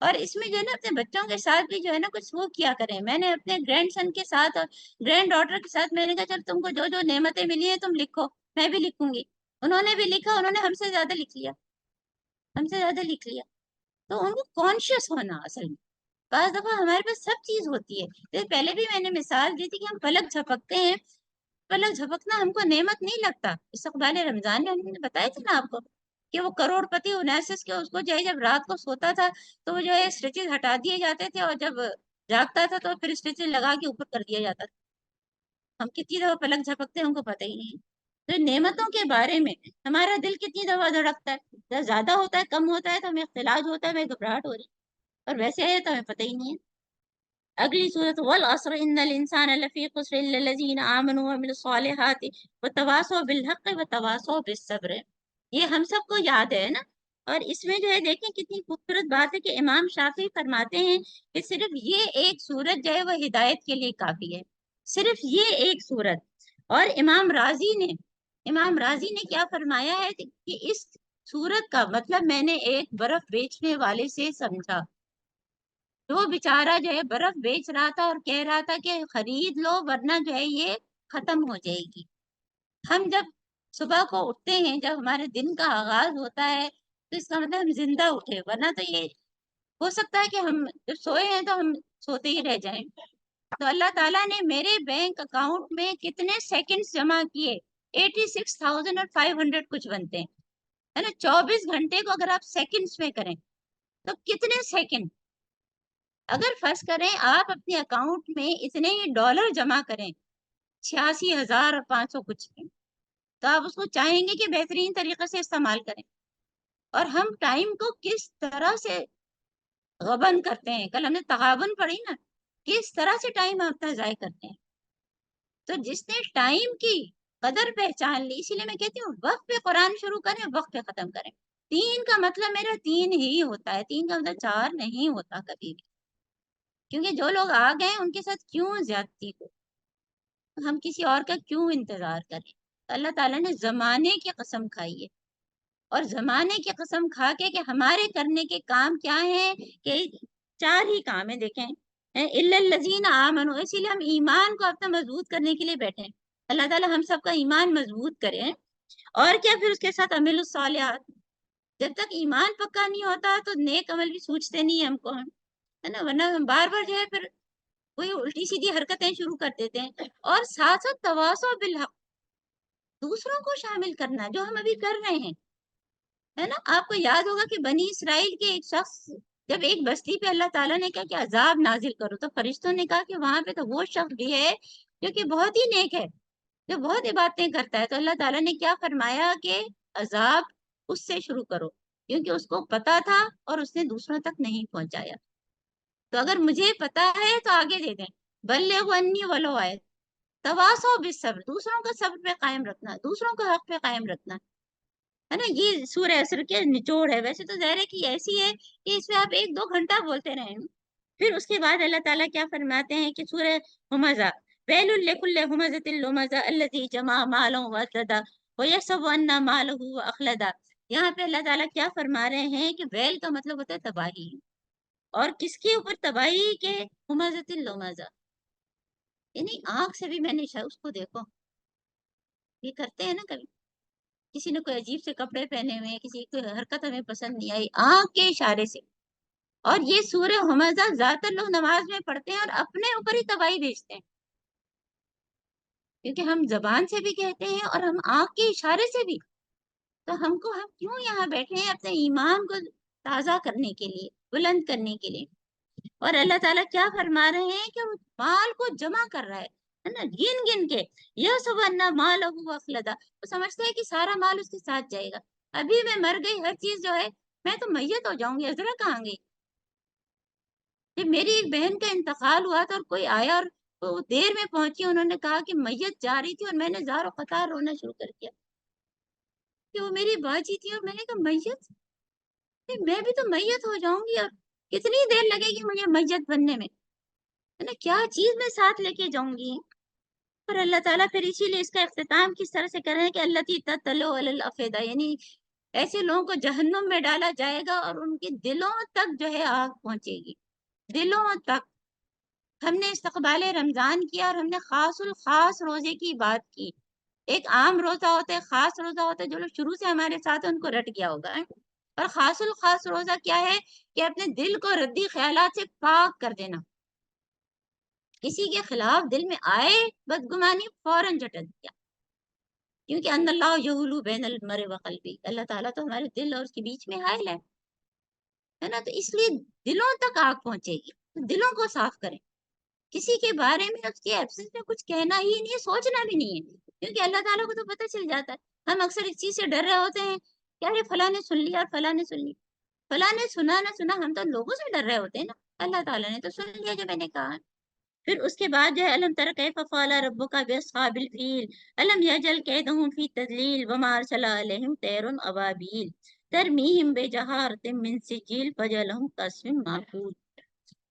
اور اس میں جو ہے نا اپنے بچوں کے ساتھ بھی جو ہے نا کچھ وہ کیا کریں۔ میں نے اپنے گرینڈ سن کے ساتھ اور گرینڈ ڈاٹر کے ساتھ میں نے کہا چل تم کو جو جو نعمتیں ملی ہیں تم لکھو، میں بھی لکھوں گی۔ انہوں نے بھی لکھا، انہوں نے ہم سے زیادہ لکھ لیا، ہم سے زیادہ لکھ لیا۔ تو ان کو کانشیس ہونا اصل میں، بعض دفعہ ہمارے پاس سب چیز ہوتی ہے۔ پہلے بھی میں نے مثال دی تھی کہ ہم پلک جھپکتے ہیں، پلک جھپکنا ہم کو نعمت نہیں لگتا۔ استقبال رمضان میں ہم نے بتایا تھا نا آپ کو کہ وہ کروڑ پتی انیسس کے اس کو جو ہے جب رات کو سوتا تھا تو وہ جو ہے اسٹیچز ہٹا دیے جاتے تھے، اور جب جاگتا تھا تو پھر اسٹیچز لگا کے اوپر کر دیا جاتا تھا۔ ہم کتنی دفعہ پلک جھپکتے ہیں ہم کو پتہ ہی نہیں ہے۔ تو نعمتوں کے بارے میں ہمارا دل کتنی دفعہ دھڑکتا ہے، جب زیادہ ہوتا ہے کم ہوتا ہے تو ہمیں اختلاج ہوتا ہے، ہمیں گھبراہٹ ہو رہی ہے، اور ویسے ہے تو ہمیں پتہ ہی نہیں ہے۔ اگلی صورت والعصر ان الانسان لفی خسر الا الذین آمنوا وعملوا الصالحات وتواصوا بالحق وتواصوا بالصبر۔ یہ ہم سب کو یاد ہے نا، اور اس میں جو ہے دیکھیں کتنی خوبصورت بات ہے کہ امام شافعی فرماتے ہیں کہ صرف یہ ایک صورت جو ہے وہ ہدایت کے لیے کافی ہے، صرف یہ ایک صورت۔ اور امام راضی نے کیا فرمایا ہے کہ اس صورت کا مطلب میں نے ایک برف بیچنے والے سے سمجھا، وہ بیچارہ جو ہے برف بیچ رہا تھا اور کہہ رہا تھا کہ خرید لو ورنہ جو ہے یہ ختم ہو جائے گی۔ ہم جب صبح کو اٹھتے ہیں، جب ہمارے دن کا آغاز ہوتا ہے تو اس کا مطلب ہم زندہ اٹھے، ورنہ تو یہ ہو سکتا ہے کہ ہم جب سوئے ہیں تو ہم سوتے ہی رہ جائیں۔ تو اللہ تعالیٰ نے میرے بینک اکاؤنٹ میں کتنے سیکنڈز جمع کیے، 86,500 کچھ بنتے ہیں، ہے نا۔ 24 گھنٹے کو اگر آپ سیکنڈز میں کریں تو کتنے سیکنڈ، اگر فرض کریں آپ اپنے اکاؤنٹ میں اتنے ہی ڈالر جمع کریں 86,500 کچھ میں، تو آپ اس کو چاہیں گے کہ بہترین طریقے سے استعمال کریں۔ اور ہم ٹائم کو کس طرح سے غبن کرتے ہیں، کل ہم نے تغابن پڑھی نا، کس طرح سے ٹائم اپنا ضائع کرتے ہیں۔ تو جس نے ٹائم کی قدر پہچان لی، اسی لیے میں کہتی ہوں وقت پہ قرآن شروع کریں، وقت پہ ختم کریں۔ 3 کا مطلب میرا 3 ہی ہوتا ہے، 3 کا مطلب 4 نہیں ہوتا کبھی بھی، کیونکہ جو لوگ آ گئے ان کے ساتھ کیوں زیادتی ہو، ہم کسی اور کا کیوں انتظار کریں۔ اللہ تعالیٰ نے زمانے کی قسم کھائی ہے، اور زمانے کی قسم کھا کے کہ ہمارے کرنے کے کام کیا ہیں، کہ 4 ہی کام ہیں، دیکھیں الا الذین آمنوا، اسی لیے ہم ایمان کو اپنا مضبوط کرنے کے لیے بیٹھے ہیں۔ اللہ تعالیٰ ہم سب کا ایمان مضبوط کرے، اور کیا پھر اس کے ساتھ عمل الصالحات۔ جب تک ایمان پکا نہیں ہوتا تو نیک عمل بھی سوچتے نہیں ہم کو، ہے نا، ورنہ ہم بار بار جو ہے پھر وہی الٹی سیدھی حرکتیں شروع کر دیتے ہیں۔ اور ساتھ ساتھ تواصوا بالحق، دوسروں کو شامل کرنا جو ہم ابھی کر رہے ہیں، ہے نا۔ آپ کو یاد ہوگا کہ بنی اسرائیل کے ایک شخص، جب ایک بستی پہ اللہ تعالیٰ نے کہا کہ عذاب نازل کرو، تو فرشتوں نے کہا کہ وہاں پہ تو وہ شخص بھی ہے جو کہ بہت ہی نیک ہے، جو بہت عبادتیں کرتا ہے، تو اللہ تعالیٰ نے کیا فرمایا کہ عذاب اس سے شروع کرو، کیونکہ اس کو پتا تھا اور اس نے دوسروں تک نہیں پہنچایا۔ تو اگر مجھے پتا ہے تو آگے دے دیں، بلغوا انی ولو آئے، تواصوا بالصبر، دوسروں کا صبر پہ قائم رکھنا، دوسروں کو حق پہ قائم رکھنا، ہے نا۔ یہ سورہ عصر کے نچوڑ ہے۔ ویسے تو ظاہر ہے کہ ایسی ہے کہ اس میں آپ 1-2 گھنٹہ بولتے رہیں، پھر اس کے بعد اللہ تعالیٰ کیا فرماتے ہیں کہ سورہ ہمزہ، ویل لکل ہمزۃ لمزہ الذی جمع مالا وعددہ ویحسب ان مالہ اخلدہ۔ یہاں پہ اللہ تعالیٰ کیا فرما رہے ہیں کہ ویل کا مطلب ہوتا ہے تباہی، اور کس کے اوپر تباہی کے، ہمزۃ لمزہ، یعنی آنکھ سے بھی میں نے اس کو دیکھو، یہ کرتے ہیں نا کبھی، کسی نے کوئی عجیب سے کپڑے پہنے ہوئے ہیں، کسی کی حرکت ہمیں پسند نہیں آئی، آنکھ کے اشارے سے۔ اور یہ سورہ ہمزہ زیادہ تر لوگ نماز میں پڑھتے ہیں اور اپنے اوپر ہی تباہی بھیجتے ہیں، کیونکہ ہم زبان سے بھی کہتے ہیں اور ہم آنکھ کے اشارے سے بھی۔ تو ہم کیوں یہاں بیٹھے ہیں؟ اپنے ایمان کو تازہ کرنے کے لیے، بلند کرنے کے لیے۔ اور اللہ تعالیٰ کیا فرما رہے ہیں کہ وہ مال کو جمع کر رہا ہے نا، گن گن کے، یہ سب انا مال اخلدا، وہ سمجھتے ہیں کہ سارا مال اس کے ساتھ جائے گا، ابھی میں مر گئی، ہر چیز جو ہے میں تو میت ہو جاؤں گی، عذرا کہاں گئی۔ جب میری ایک بہن کا انتقال ہوا تھا اور کوئی آیا اور وہ دیر میں پہنچی، انہوں نے کہا کہ میت جا رہی تھی، اور میں نے زار و قطار رونا شروع کر دیا کہ وہ میری باجی تھی، اور میں نے کہا میت، میں بھی تو میت ہو جاؤں گی، اور کتنی دیر لگے گی مجھے میت بننے میں۔ ہے نا، کیا چیز میں ساتھ لے کے جاؤں گی؟ پر اللہ تعالیٰ پھر اسی لیے اس کا اختتام کس طرح سے کر رہے ہیں کہ اللہ تطلع علی الافئدہ، یعنی ایسے لوگوں کو جہنم میں ڈالا جائے گا اور ان کے دلوں تک جو ہے آگ پہنچے گی، دلوں تک۔ ہم نے استقبال رمضان کیا اور ہم نے خاص الخاص روزے کی بات کی۔ ایک عام روزہ ہوتا ہے، خاص روزہ ہوتا ہے، جو لوگ شروع سے ہمارے ساتھ ہیں ان کو رٹ گیا ہوگا۔ اور خاص الخاص روزہ کیا ہے کہ اپنے دل کو ردی خیالات سے پاک کر دینا، کسی کے خلاف دل میں آئے بدگمانی فوراً جھٹک دیا، کیونکہ ان اللہ یحول بین المرء وقلبہ، اللہ تعالیٰ تو ہمارے دل اور اس کے بیچ میں حائل ہے نا، تو اس لیے دلوں تک آگ پہنچے گی، تو دلوں کو صاف کریں۔ کسی کے بارے میں اس کے ایبسنس میں کچھ کہنا ہی نہیں ہے، سوچنا بھی نہیں ہے، کیونکہ اللہ تعالیٰ کو تو پتہ چل جاتا ہے۔ ہم اکثر اس چیز سے ڈر رہے ہوتے ہیں کہ ارے فلاں نے سن لیا اور فلاں نے سن لی، فلاں نے سنا نہ سنا، ہم تو لوگوں سے ڈر رہے ہوتے ہیں نا، اللہ تعالیٰ نے تو سن لیا جو میں نے کہا۔ پھر اس کے بعد جو ہے الم تر کیف فعل ربک باصحاب الفیل الم یجعل کیدہم فی تضلیل وما ارسل علیہم طیر ابابیل ترمیہم بجحارۃ من سجیل فجعلہم کعصف مأکول۔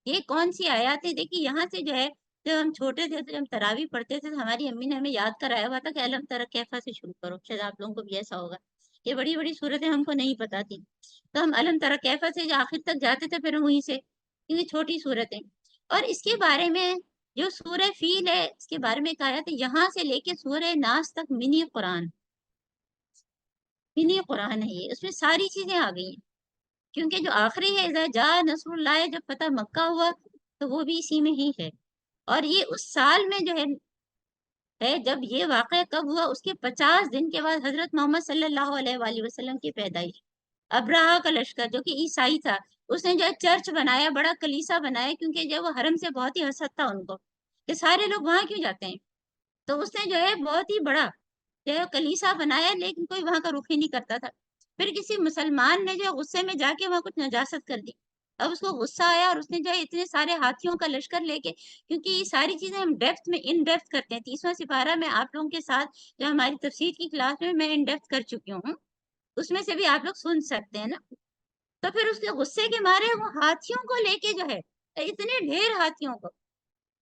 یہ کون سی آیات ہے؟ دیکھیے یہاں سے جو ہے، جب ہم چھوٹے تھے تو جب تراویح پڑھتے تھے تو ہماری امی نے ہمیں یاد کرایا ہوا تھا کہ الم تر کیفا سے شروع کرو، شاید آپ لوگوں کو بھی ایسا ہوگا۔ یہ بڑی بڑی صورتیں ہم کو نہیں پتا تھی، تو ہم الم تر کیفا سے جو آخر تک جاتے تھے، پھر ہم وہیں سے، کیونکہ چھوٹی صورتیں۔ اور اس کے بارے میں جو سورہ فیل ہے اس کے بارے میں کہا جاتا ہے یہاں سے لے کے سورہ ناس تک منی قرآن، منی قرآن ہے یہ، اس میں ساری چیزیں آ گئی ہیں، کیونکہ جو آخری ہے اذا جاء نصر اللہ، جب فتح مکہ ہوا تو وہ بھی اسی میں ہی ہے۔ اور یہ اس سال میں جو ہے جب یہ واقعہ کب ہوا، اس کے 50 دن کے بعد حضرت محمد صلی اللہ علیہ وآلہ وسلم کی پیدائش۔ ابراہا کا لشکر جو کہ عیسائی تھا، اس نے جو ہے چرچ بنایا، بڑا کلیسا بنایا، کیونکہ جو وہ حرم سے بہت ہی حسد تھا ان کو کہ سارے لوگ وہاں کیوں جاتے ہیں، تو اس نے جو ہے بہت ہی بڑا جو ہے کلیسا بنایا، لیکن کوئی وہاں کا رخ ہی نہیں کرتا تھا۔ پھر کسی مسلمان نے جو ہے غصے میں جا کے وہاں کچھ نجاست کر دی، اب اس کو غصہ آیا اور اس نے جو ہے اتنے سارے ہاتھیوں کا لشکر لے کے، کیونکہ یہ ساری چیزیں ہم ڈیپتھ میں ان ڈیپتھ کرتے ہیں، 30واں سپارہ میں آپ لوگوں کے ساتھ جو ہماری تفسیر کی کلاس میں ان ڈیپتھ کر چکی ہوں، اس میں سے بھی آپ لوگ سن سکتے ہیں نا۔ تو پھر اس کے غصے کے مارے وہ ہاتھیوں کو لے کے جو ہے، اتنے ڈھیر ہاتھیوں کو،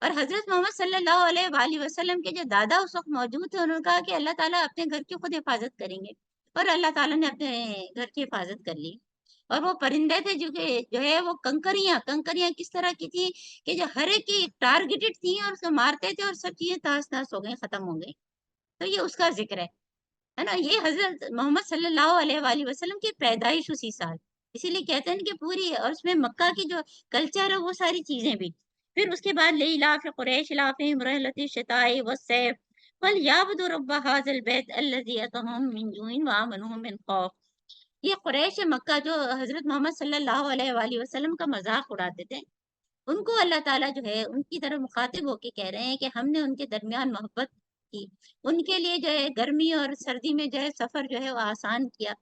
اور حضرت محمد صلی اللہ علیہ وآلہ وسلم کے جو دادا اس وقت موجود تھے، انہوں نے کہا کہ اللہ تعالیٰ اپنے گھر کی خود حفاظت کریں گے، اور اللہ تعالیٰ نے اپنے گھر کی حفاظت کر لی۔ اور وہ پرندے تھے جو ہے وہ کنکریاں کس طرح کی تھی کہ جو ہر ایک کی ٹارگیٹڈ تھی اور اس کو مارتے تھے اور سب چیزیں تاس تاس ہو گئی، ختم ہو گئی۔ تو یہ اس کا ذکر ہے نا، یہ حضرت محمد صلی اللہ علیہ وآلہ وسلم کی پیدائش اسی سال، اسی لیے کہتے ہیں کہ پوری، اور اس میں مکہ کی جو کلچر ہے وہ ساری چیزیں بھی۔ پھر اس کے بعد لإلاف قریش إِلَافِهِمْ رِحْلَةَ الشِّتَاءِ وَالصَّيْفِ فَلْيَعْبُدُوا رَبَّ هَٰذَا الْبَيْتِ الَّذِي أَطْعَمَهُم مِّن جُوعٍ وَآمَنَهُم مِّن خَوْفٍ۔ یہ قریش مکہ جو حضرت محمد صلی اللہ علیہ وآلہ وسلم کا مذاق اڑاتے تھے، ان کو اللہ تعالیٰ جو ہے ان کی طرف مخاطب ہو کے کہہ رہے ہیں کہ ہم نے ان کے درمیان محبت کی، ان کے لیے جو ہے گرمی اور سردی میں جو ہے سفر جو ہے وہ آسان کیا،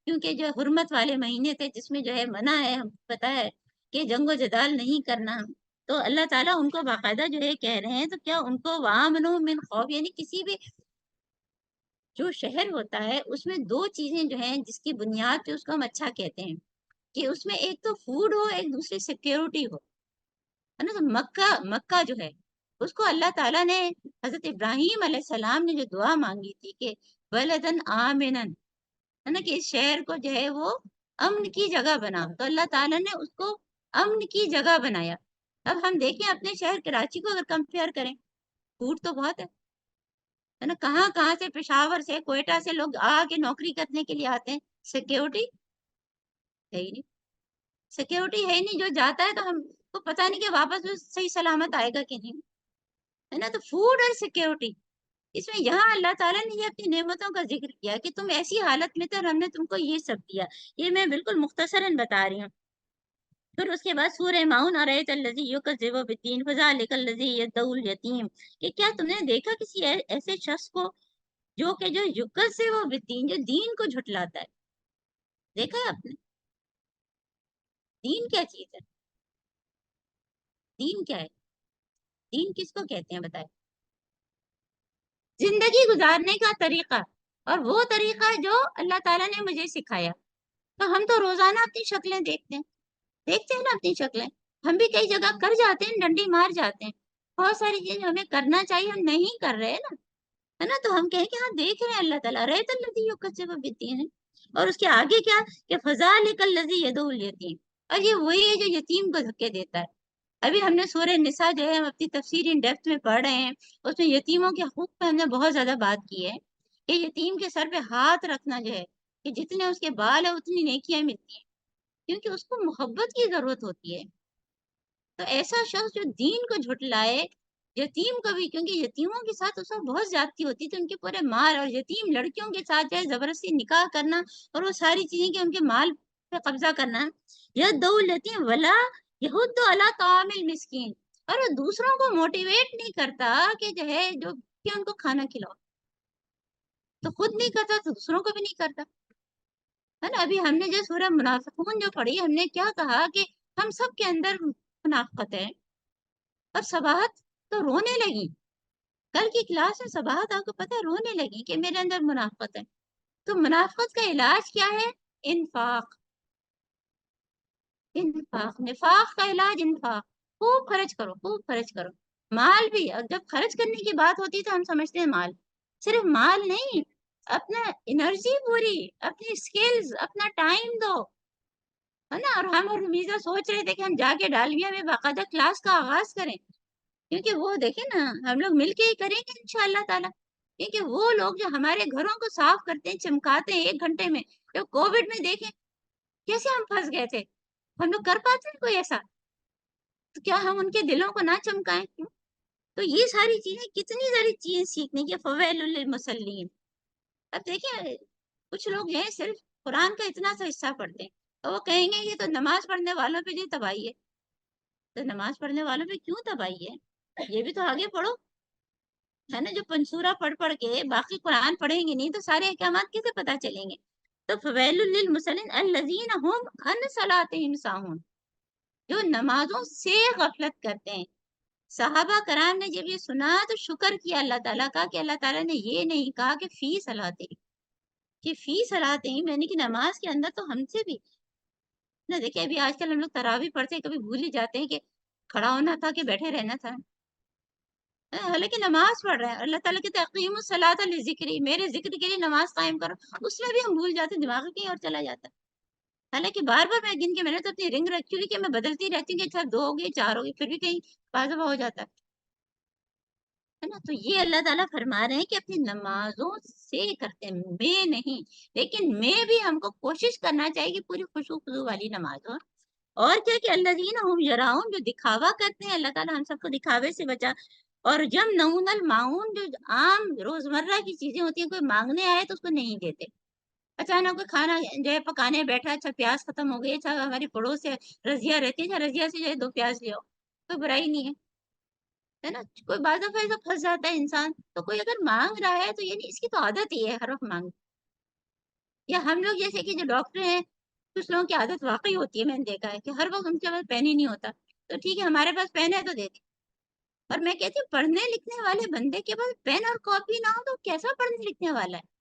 کیونکہ جو حرمت والے مہینے تھے جس میں جو ہے منع ہے، ہم پتہ ہے کہ جنگ و جدال نہیں کرنا، تو اللہ تعالیٰ ان کو باقاعدہ جو ہے کہہ رہے ہیں، تو کیا ان کو وَآمَنُوا مِنْ خَوْفٍ، یعنی کسی بھی جو شہر ہوتا ہے اس میں دو چیزیں جو ہیں جس کی بنیاد پہ اس کو ہم اچھا کہتے ہیں، کہ اس میں ایک تو فوڈ ہو، ایک دوسری سیکیورٹی ہو، ہے نا۔ تو مکہ جو ہے اس کو اللہ تعالیٰ نے، حضرت ابراہیم علیہ السلام نے جو دعا مانگی تھی کہ بلدن آمنن، ہے نا، کہ اس شہر کو جو ہے وہ امن کی جگہ بنا، تو اللہ تعالیٰ نے اس کو امن کی جگہ بنایا۔ اب ہم دیکھیں اپنے شہر کراچی کو اگر کمپیئر کریں، فوڈ تو بہت ہے نا، کہاں کہاں سے، پشاور سے، کوئٹہ سے لوگ آ کے نوکری کرنے کے لیے آتے ہیں، سیکیورٹی ہے ہی نہیں، سیکیورٹی ہے ہی نہیں، جو جاتا ہے تو ہم کو پتہ نہیں کہ واپس وہ صحیح سلامت آئے گا کہ نہیں، ہے نا۔ تو فوڈ اور سیکیورٹی، اس میں یہاں اللہ تعالیٰ نے یہ اپنی نعمتوں کا ذکر کیا کہ تم ایسی حالت میں تھے اور ہم نے تم کو یہ سب دیا، یہ میں بالکل مختصراً بتا رہی ہوں۔ پھر اس کے بعد سورہ معون ارایت الذی یکذب بالدین فذلک الذی یدعو الیتیم، کہ کیا تم نے دیکھا کسی ایسے شخص کو جو کہ جو یکذب بالدین، جو دین کو جھٹلاتا ہے، دیکھا ہے آپ نے؟ دین کیا چیز ہے؟ دین کیا ہے؟ دین کس کو کہتے ہیں بتائیں؟ زندگی گزارنے کا طریقہ، اور وہ طریقہ جو اللہ تعالیٰ نے مجھے سکھایا۔ تو ہم تو روزانہ اپنی شکلیں دیکھتے ہیں نا اپنی شکلیں، ہم بھی کئی جگہ کر جاتے ہیں، ڈنڈی مار جاتے ہیں، بہت ساری چیزیں ہمیں کرنا چاہیے ہم نہیں کر رہے نا، ہے نا، تو ہم کہیں کہ ہاں دیکھ رہے ہیں اللہ تعالیٰ رہت الذی یکذب بالدین ہے، اور اس کے آگے کیا کہ فذلک الذی یدعو الیتیم، اور یہ وہی ہے جو یتیم کو دھکے دیتا ہے۔ ابھی ہم نے سورہ نساء جو ہے ہم اپنی تفسیر ان ڈیپتھ میں پڑھ رہے ہیں، اس میں یتیموں کے حقوق پہ ہم نے بہت زیادہ بات کی ہے کہ یتیم کے سر پہ ہاتھ رکھنا جو ہے کہ جتنے اس کے بال ہیں اتنی نیکیاں ملتی ہیں، کیونکہ اس کو محبت کی ضرورت ہوتی ہے۔ تو ایسا شخص جو دین کو جھٹلائے، یتیم کو بھی، کیونکہ یتیموں کے ساتھ اس وقت بہت زیادتی ہوتی تھی، ان کے پورے مال، اور یتیم لڑکیوں کے ساتھ جو ہے زبردستی نکاح کرنا اور وہ ساری چیزیں کہ ان کے مال پہ قبضہ کرنا، یدعو الیتیم ولا یحض علی طعام المسکین، اور وہ دوسروں کو موٹیویٹ نہیں کرتا کہ جو ہے جو کہ ان کو کھانا کھلاؤ، تو خود نہیں کرتا تو دوسروں کو بھی نہیں کرتا، ہے نا۔ ابھی ہم نے جو سورہ منافقون جو پڑھی، ہم نے کیا کہا کہ ہم سب کے اندر منافقت ہے، اور صباحت تو رونے لگی، کل کی کلاس میں صباحت آپ کو پتہ ہے رونے لگی کہ میرے اندر منافقت ہے۔ تو منافقت کا علاج کیا ہے؟ انفاق، انفاق، نفاق کا علاج انفاق، خوب خرچ کرو، خوب خرچ کرو، مال بھی، اور جب خرچ کرنے کی بات ہوتی ہے تو ہم سمجھتے ہیں مال، صرف مال نہیں، اپنا انرجی پوری، اپنی اسکلز، اپنا ٹائم دو، ہے نا۔ اور ہم اور رمیزہ سوچ رہے تھے کہ ہم جا کے ڈالمیا میں باقاعدہ کلاس کا آغاز کریں، کیونکہ وہ دیکھیں نا ہم لوگ مل کے ہی کریں گے انشاءاللہ تعالیٰ، کیونکہ وہ لوگ جو ہمارے گھروں کو صاف کرتے ہیں، چمکاتے ہیں 1 گھنٹے میں، جب کووڈ میں دیکھیں کیسے ہم پھنس گئے تھے، ہم لوگ کر پاتے ہیں کوئی ایسا؟ تو کیا ہم ان کے دلوں کو نہ چمکائیں؟ کیوں؟ تو یہ ساری چیزیں، کتنی ساری چیزیں سیکھنے کی، فویل للمصلین۔ اب دیکھیں کچھ لوگ ہیں صرف قرآن کا اتنا سا حصہ پڑھتے ہیں، اور وہ کہیں گے یہ تو نماز پڑھنے والوں پہ جو تباہی ہے، تو نماز پڑھنے والوں پہ کیوں تباہی ہے؟ یہ بھی تو آگے پڑھو، ہے نا۔ جو پنسورا پڑھ کے باقی قرآن پڑھیں گے نہیں تو سارے احکامات کیسے پتہ چلیں گے؟ تو فویل للمصلین الذین هم عن صلاتهم ساہون، جو نمازوں سے غفلت کرتے ہیں۔ صحابہ کرام نے جب یہ سنا تو شکر کیا اللہ تعالیٰ کا کہ اللہ تعالیٰ نے یہ نہیں کہا کہ فی صلاتہم، کہ فی صلاتہم یعنی کہ نماز کے اندر تو ہم سے بھی نہ، دیکھیں ابھی آج کل ہم لوگ تراویح پڑھتے ہیں کبھی بھول ہی جاتے ہیں کہ کھڑا ہونا تھا کہ بیٹھے رہنا تھا، حالانکہ نماز پڑھ رہے ہیں، اللہ تعالیٰ کہتے ہیں اقیموا الصلاۃ لذکری، میرے ذکر کے لیے نماز قائم کرو، اس میں بھی ہم بھول جاتے ہیں، دماغ کہیں اور چلا جاتا ہے، حالانکہ بار بار میں گن کے، میں نے تو اپنی رنگ رکھی ہوئی کہ میں بدلتی رہتی ہوں کہ اچھا 2 ہو گئے 4 ہو گئے، پھر بھی کہیں بعض دفعہ ہو جاتا ہے نا۔ تو یہ اللہ تعالیٰ فرما رہے ہیں کہ اپنی نمازوں سے کرتے ہیں، میں نہیں، لیکن میں بھی ہم کو کوشش کرنا چاہیے کہ پوری خشوع خضوع والی نماز ہو، اور کیا کہ الذین هم یراؤن، جو دکھاوا کرتے ہیں، اللہ تعالیٰ ہم سب کو دکھاوے سے بچا، اور یمنعون الماعون، جو عام روزمرہ کی چیزیں ہوتی ہیں، کوئی مانگنے آئے تو اس کو نہیں دیتے، اچانک کوئی کھانا جو ہے پکانے بیٹھا، اچھا پیاز ختم ہو گئی، اچھا ہماری پڑوس سے رضیہ رہتی ہے، اچھا رضیہ سے جو ہے 2 پیاز لے آؤ، کوئی برائی نہیں ہے نا۔ کوئی بعض دفعہ ایسا پھنس جاتا ہے انسان، تو کوئی اگر مانگ رہا ہے تو یعنی اس کی تو عادت ہی ہے ہر وقت مانگ، یا ہم لوگ جیسے کہ جو ڈاکٹر ہیں، کچھ لوگوں کی عادت واقعی ہوتی ہے، میں نے دیکھا ہے کہ ہر وقت ان کے پاس پین ہی نہیں ہوتا، تو ٹھیک ہے ہمارے پاس پین ہے تو دے دیں، اور میں کہتی ہوں پڑھنے لکھنے والے بندے کے پاس پین اور کاپی نہ ہو تو کیسا پڑھنے لکھنے والا ہے؟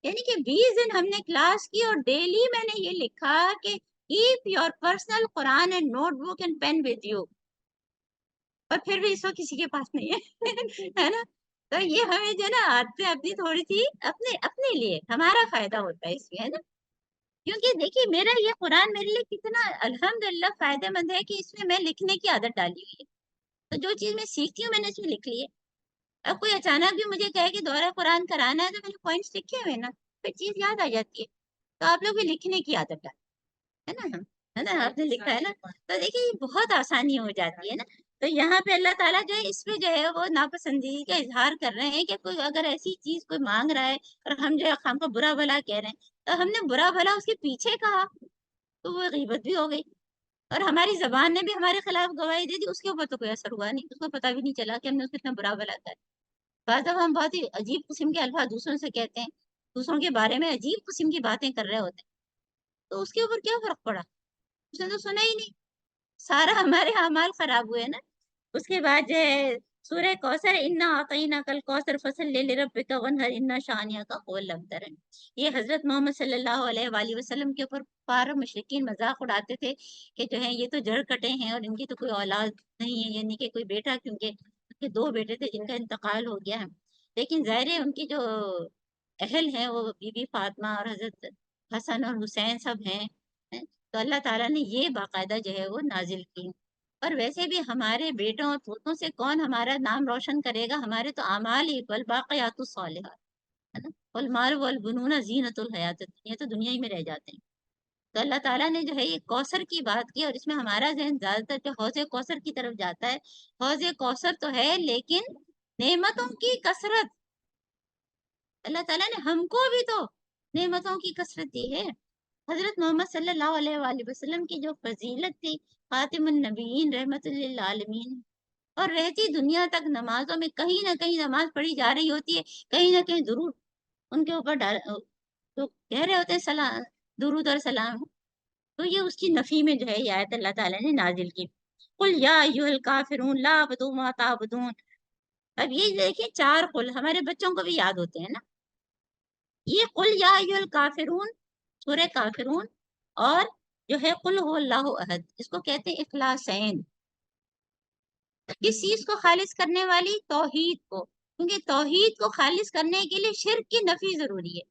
یعنی کہ 20 دن ہم نے کلاس کی اور ڈیلی میں نے یہ لکھا کہ keep your personal Quran and notebook and pen with you, اور پھر بھی اس وقت کسی کے پاس نہیں ہے ہے نا۔ تو یہ ہمیں جو ہے نا عادتیں اپنی تھوڑی سی اپنے لیے ہمارا فائدہ ہوتا ہے اس میں، ہے نا، کیونکہ دیکھیے میرا یہ قرآن میرے لیے کتنا الحمدللہ فائدہ مند ہے کہ اس میں میں لکھنے کی عادت ڈالی ہوئی ہے، تو جو چیز میں سیکھتی ہوں میں نے اس میں لکھ لی ہے، اب کوئی اچانک بھی مجھے کہے کہ دورہ قرآن کرانا ہے تو میں نے پوائنٹس لکھے ہوئے نا، پھر چیز یاد آ جاتی ہے، تو آپ لوگ بھی لکھنے کی عادت ڈالیں، ہے نا، ہے نا، آپ نے لکھا ہے نا، تو دیکھیے یہ بہت آسانی ہو جاتی ہے نا۔ تو یہاں پہ اللہ تعالیٰ جو ہے اس پہ جو ہے وہ ناپسندیدگی کا اظہار کر رہے ہیں کہ کوئی اگر ایسی چیز کوئی مانگ رہا ہے اور ہم جو ہے ہم کو برا بھلا کہہ رہے ہیں، تو ہم نے برا بھلا اس کے پیچھے کہا تو وہ غیبت بھی ہو گئی، اور ہماری زبان نے بھی ہمارے خلاف گواہی دے دی، اس کے اوپر تو کوئی اثر ہوا نہیں، اس کو پتہ بھی نہیں چلا کہ ہم نے اس کو اتنا برا بھلا کہا۔ بعض دفعہ ہم بہت ہی عجیب قسم کے الفاظ دوسروں سے کہتے ہیں، دوسروں کے بارے میں عجیب قسم کی باتیں کر رہے ہوتے ہیں، تو اس کے اوپر کیا فرق پڑا؟ اس نے تو سنا ہی نہیں، سارا ہمارے اعمال خراب ہوئے نا۔ اس کے بعد جو ہے سورہ کوثر، انا اعطینا کل کوثر فصلی لربک وانحر ان شانئک هو الابتر۔ یہ حضرت محمد صلی اللہ علیہ وآلہ وسلم کے اوپر پارا مشرکین مذاق اڑاتے تھے کہ جو ہے یہ تو جڑ کٹے ہیں اور ان کی تو کوئی اولاد نہیں ہے، یعنی کہ کوئی بیٹا، کیونکہ ان کے 2 بیٹے تھے جن کا انتقال ہو گیا ہے۔ لیکن ظاہر ہے ان کی جو اہل ہیں وہ بی بی فاطمہ اور حضرت حسن اور حسین سب ہیں، تو اللہ تعالیٰ نے یہ باقاعدہ جو ہے وہ نازل کی۔ اور ویسے بھی ہمارے بیٹوں اور پوتوں سے کون ہمارا نام روشن کرے گا؟ ہمارے تو اعمال ہی، والباقیات الصالحات، ہے نا، والمال والبنون زینت الحیات الدنیا، تو دنیا ہی میں رہ جاتے ہیں۔ تو اللہ تعالیٰ نے جو ہے یہ کوثر کی بات کی، اور اس میں ہمارا ذہن زیادہ تر جو حوض کوثر کی طرف جاتا ہے۔ حوض کوثر تو ہے لیکن نعمتوں کی کثرت، اللہ تعالیٰ نے ہم کو بھی تو نعمتوں کی کثرت دی ہے۔ حضرت محمد صلی اللہ علیہ وآلہ وسلم کی جو فضیلت تھی، خاتم النبیین رحمت للعالمین، اور رہتی دنیا تک نمازوں میں کہیں نہ کہیں نماز پڑھی جا رہی ہوتی ہے، کہیں نہ کہیں درود ان کے اوپر تو کہہ رہے ہوتے ہیں سلام، درود اور سلام۔ تو یہ اس کی نفی میں جو ہے یہ آیت اللہ تعالیٰ نے نازل کی، قل یا ایھا الکافرون لا اعبد ما تعبدون۔ اب یہ دیکھیں 4 قل ہمارے بچوں کو بھی یاد ہوتے ہیں نا، یہ قل یا ایھا الکافرون سورہ کافرون، اور جو ہے قل هو اللہ احد، اس کو کہتے ہیں اخلاصین، کس چیز کو خالص کرنے والی؟ توحید کو، کیونکہ توحید کو خالص کرنے کے لیے شرک کی نفی ضروری ہے۔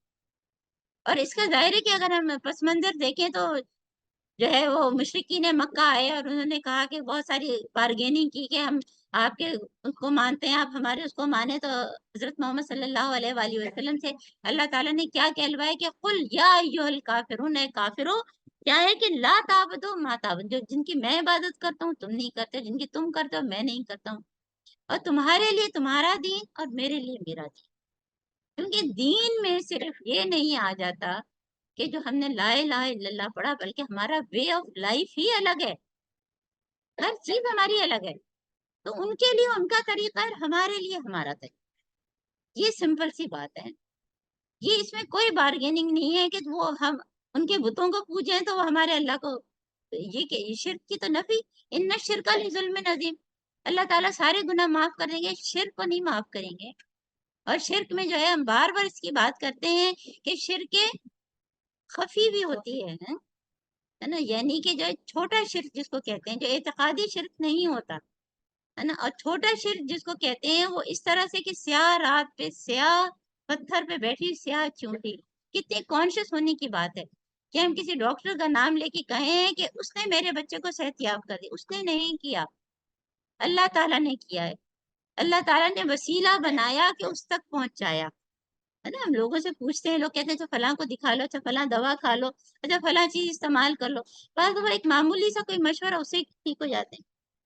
اور اس کا ظاہر ہے کہ اگر ہم پس منظر دیکھیں تو جو ہے وہ مشرکین مکہ آئے اور انہوں نے کہا کہ بہت ساری بارگیننگ کی کہ ہم آپ کے اس کو مانتے ہیں، آپ ہمارے اس کو مانیں، تو حضرت محمد صلی اللہ علیہ وآلہ وسلم سے اللہ تعالیٰ نے کیا کہلوایا کہ قل یا ایھا الکافرون، اے کافرو، کیا ہے کہ لا تعبدو ما تعبد، جو جن کی میں عبادت کرتا ہوں تم نہیں کرتے، جن کی تم کرتے ہو میں نہیں کرتا ہوں، اور تمہارے لیے تمہارا دین اور میرے لیے میرا دین۔ کیونکہ دین میں صرف یہ نہیں آ جاتا کہ جو ہم نے لا الہ الا اللہ پڑھا، بلکہ ہمارا وے آف لائف ہی الگ ہے، ہر چیز ہماری الگ ہے۔ تو ان کے لیے ان کا طریقہ ہے، ہمارے لیے ہمارا طریقہ، یہ سمپل سی بات ہے۔ یہ اس میں کوئی بارگیننگ نہیں ہے کہ وہ ہم ان کے بتوں کو پوجیں تو وہ ہمارے اللہ کو، یہ کہ شرک کی تو نفی، ان الشرک لظلم عظیم، اللہ تعالیٰ سارے گناہ معاف کر دیں گے، شرک کو نہیں معاف کریں گے۔ اور شرک میں جو ہے ہم بار بار اس کی بات کرتے ہیں کہ شرک خفی بھی ہوتی ہے نا، یعنی کہ جو چھوٹا شرک جس کو کہتے ہیں، جو اعتقادی شرک نہیں ہوتا ہے نا، اور چھوٹا شرک جس کو کہتے ہیں وہ اس طرح سے کہ سیاہ رات پہ سیاہ پتھر پہ بیٹھی سیاہ چونٹی، کتنی کانشیس ہونے کی بات ہے کہ ہم کسی ڈاکٹر کا نام لے کے کہیں کہ اس نے میرے بچے کو صحت یاب کر دی، اس نے نہیں کیا، اللہ تعالیٰ نے کیا ہے، اللہ تعالیٰ نے وسیلہ بنایا کہ اس تک پہنچایا، ہے نا۔ ہم لوگوں سے پوچھتے ہیں، لوگ کہتے ہیں اچھا فلاں کو دکھا لو، اچھا فلاں دوا کھا لو، اچھا فلاں چیز استعمال کر لو، بعض دفعہ ایک معمولی سا کوئی مشورہ اس سے ٹھیک ہو جاتے ہیں۔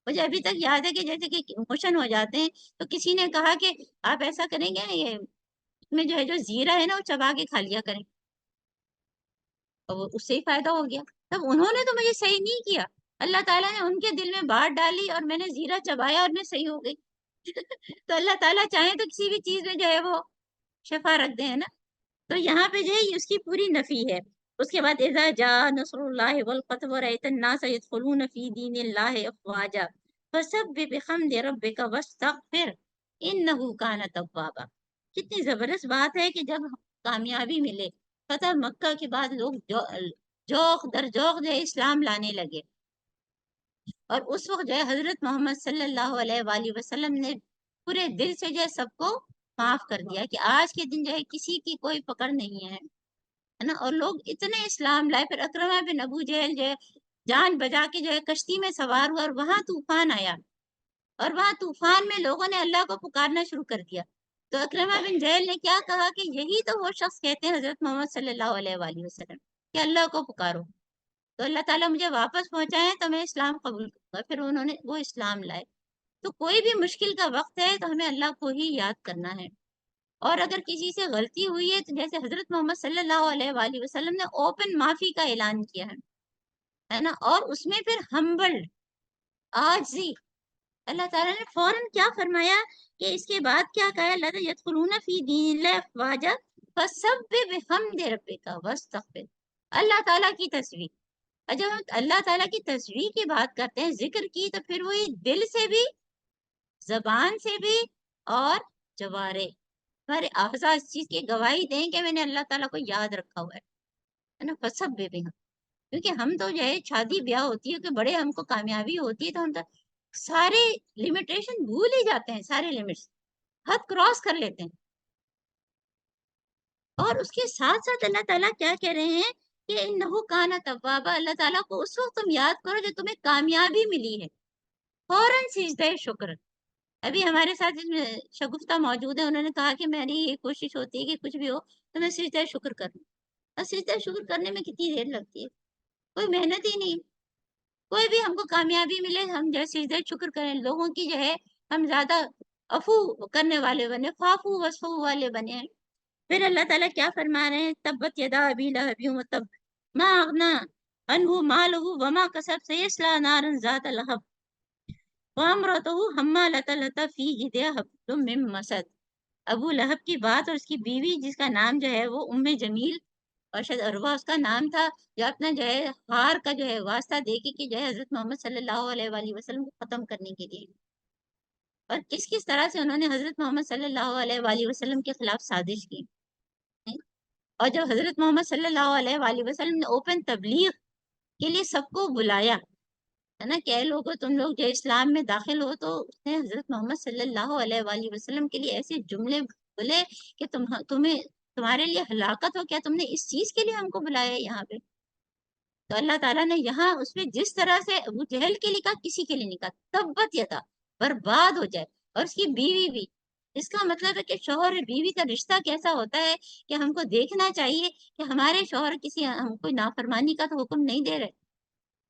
مجھے ابھی تک یاد ہے کہ جیسے کہ موشن ہو جاتے ہیں تو کسی نے کہا کہ آپ ایسا کریں گے، یہ اس میں جو ہے جو زیرہ ہے نا وہ چبا کے کھا لیا کریں، اور وہ اس سے ہی فائدہ ہو گیا۔ تب انہوں نے تو مجھے صحیح نہیں کیا، اللہ تعالیٰ نے ان کے دل میں بات ڈالی اور میں نے زیرہ چبایا اور میں صحیح ہو گئی۔ تو اللہ تعالیٰ چاہیں تو کسی بھی چیز میں جو ہے وہ شفا رکھ دیں، ہے نا۔ تو یہاں پہ جو ہے اس کی پوری نفی ہے۔ اس کے بعد اذا جاء نصر اللہ والفتح ورأیت الناس يدخلون فی دین اللہ افواجا فسبح بحمد ربک واستغفر انہ کان توابا۔ کتنی زبردست بات ہے کہ جب کامیابی ملے، فتح مکہ کے بعد لوگ جوق در جوق جو ہے اسلام لانے لگے، اور اس وقت جو ہے حضرت محمد صلی اللہ علیہ وآلہ وسلم نے پورے دل سے جو ہے سب کو معاف کر دیا کہ آج کے دن جو ہے کسی کی کوئی پکڑ نہیں ہے نا۔ اور لوگ اتنے اسلام لائے، پھر اکرمہ بن ابو جہل جو ہے جان بجا کے جو ہے کشتی میں سوار ہوا، اور وہاں طوفان آیا، اور وہاں طوفان میں لوگوں نے اللہ کو پکارنا شروع کر دیا۔ تو اکرمہ بن جہل نے کیا کہا کہ یہی تو وہ شخص کہتے ہیں حضرت محمد صلی اللہ علیہ وآلہ وسلم کہ اللہ کو پکارو تو اللہ تعالیٰ مجھے واپس پہنچائے تو میں اسلام قبول کروں گا۔ پھر انہوں نے وہ اسلام لائے۔ تو کوئی بھی مشکل کا وقت ہے تو ہمیں اللہ کو ہی یاد کرنا ہے، اور اگر کسی سے غلطی ہوئی ہے تو جیسے حضرت محمد صلی اللہ علیہ وآلہ وسلم نے اوپن معافی کا اعلان کیا ہے نا، اور اس میں پھر ہمبل عاجزی، اللہ تعالیٰ نے فوراً کیا فرمایا کہ اس کے بعد کیا کہا، اللہ تعالیٰ یدخلون فی دین اللہ افواجا فسبح بحمد ربک واستغفر، اللہ تعالیٰ کی تسبیح۔ اور جب ہم اللہ تعالیٰ کی تسبیح کی بات کرتے ہیں، ذکر کی، تو پھر وہی دل سے بھی زبان سے بھی اور جوارے، ہمارے اعضاء اس چیز کی گواہی دیں کہ میں نے اللہ تعالیٰ کو یاد رکھا ہوا ہے نا، فسب بے بھی ہم، کیونکہ ہم تو جو ہے شادی بیاہ ہوتی ہے کہ بڑے ہم کو کامیابی ہوتی ہے تو ہم تو سارے لمیٹیشن بھول ہی جاتے ہیں، سارے لمٹس حد کراس کر لیتے ہیں. اور اس کے ساتھ ساتھ اللہ تعالیٰ کیا کہہ رہے ہیں کہ انہو کانا توابا، اللہ تعالیٰ کو اس وقت تم یاد کرو جب تمہیں کامیابی ملی ہے، فوراً سجدہ شکر. ابھی ہمارے ساتھ اس میں شگفتہ موجود ہے، انہوں نے کہا کہ میری یہ کوشش ہوتی ہے کہ کچھ بھی ہو تو میں سجدہ شکر کروں. اور سجدہ شکر کرنے میں کتنی دیر لگتی ہے، کوئی محنت ہی نہیں. کوئی بھی ہم کو کامیابی ملے ہم جو ہے سجدہ شکر کریں، لوگوں کی جو ہے ہم زیادہ عفو کرنے والے بنے، فافو وصفو والے بنے ہیں. پھر اللہ تعالیٰ کیا فرما رہے ہیں، تبت یدا ابی لہب وتب ما اغنا عنہ مالہ وما کسب سیصلی نارا ذات لہب وامرأتہ حمالۃ الحطب فی جیدہا حبل من مسد. ابو لہب کی بات اور اس کی بیوی جس کا نام جو ہے وہ ام جمیل اور شاید عروہ اس کا نام تھا، جو اپنا جو ہے ہار کا جو ہے واسطہ دے کے کہ جو ہے حضرت محمد صلی اللہ علیہ وآلہ وسلم کو ختم کرنے کے لیے، اور کس کس طرح سے انہوں نے حضرت محمد صلی اللہ علیہ وآلہ وسلم کے خلاف سازش کی. اور جب حضرت محمد صلی اللہ علیہ وآلہ وسلم نے اوپن تبلیغ کے لیے سب کو بلایا ہے نا کہ اے لوگو تم لوگ جو اسلام میں داخل ہو، تو اس نے حضرت محمد صلی اللہ علیہ وآلہ وسلم کے لیے ایسے جملے بولے کہ تمہارے لیے ہلاکت ہو، کیا تم نے اس چیز کے لیے ہم کو بلایا یہاں پہ. تو اللہ تعالیٰ نے یہاں اس میں جس طرح سے ابو جہل کے لیے کہا، کسی کے لیے نہیں کہا تبت یدا، برباد ہو جائے. اور اس کی بیوی بھی، اس کا مطلب ہے کہ شوہر اور بیوی کا رشتہ کیسا ہوتا ہے کہ ہم کو دیکھنا چاہیے کہ ہمارے شوہر کسی ہم کو نافرمانی کا تو حکم نہیں دے رہے،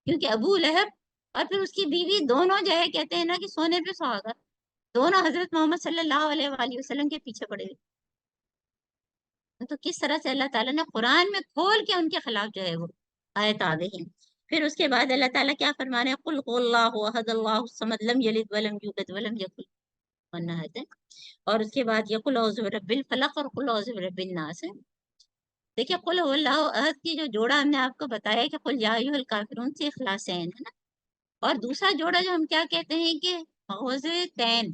کیونکہ ابو لہب اور پھر اس کی بیوی دونوں جو ہے کہتے ہیں نا کہ سونے پہ سہاگا، دونوں حضرت محمد صلی اللہ علیہ وآلہ وسلم کے پیچھے پڑے ہوئے. تو کس طرح سے اللہ تعالیٰ نے قرآن میں کھول کے ان کے خلاف جو ہے وہ آیت آ گئی ہیں. پھر اس کے بعد اللہ تعالیٰ کیا فرما رہے ہیں، قل هو اللہ احد اللہ الصمد لم یلد ولم یولد ولم یکن له کفوا احد. اور اس کے بعد یہ قل اعوذ برب الفلق اور قل اعوذ برب الناس ہے. دیکھیے قل هو اللہ احد کی جو جوڑا ہم نے آپ کو بتایا کہ قل یا ایھا الکافرون سے اخلاصین ہے نا، اور دوسرا جوڑا جو ہم کیا کہتے ہیں کہ معوذتین،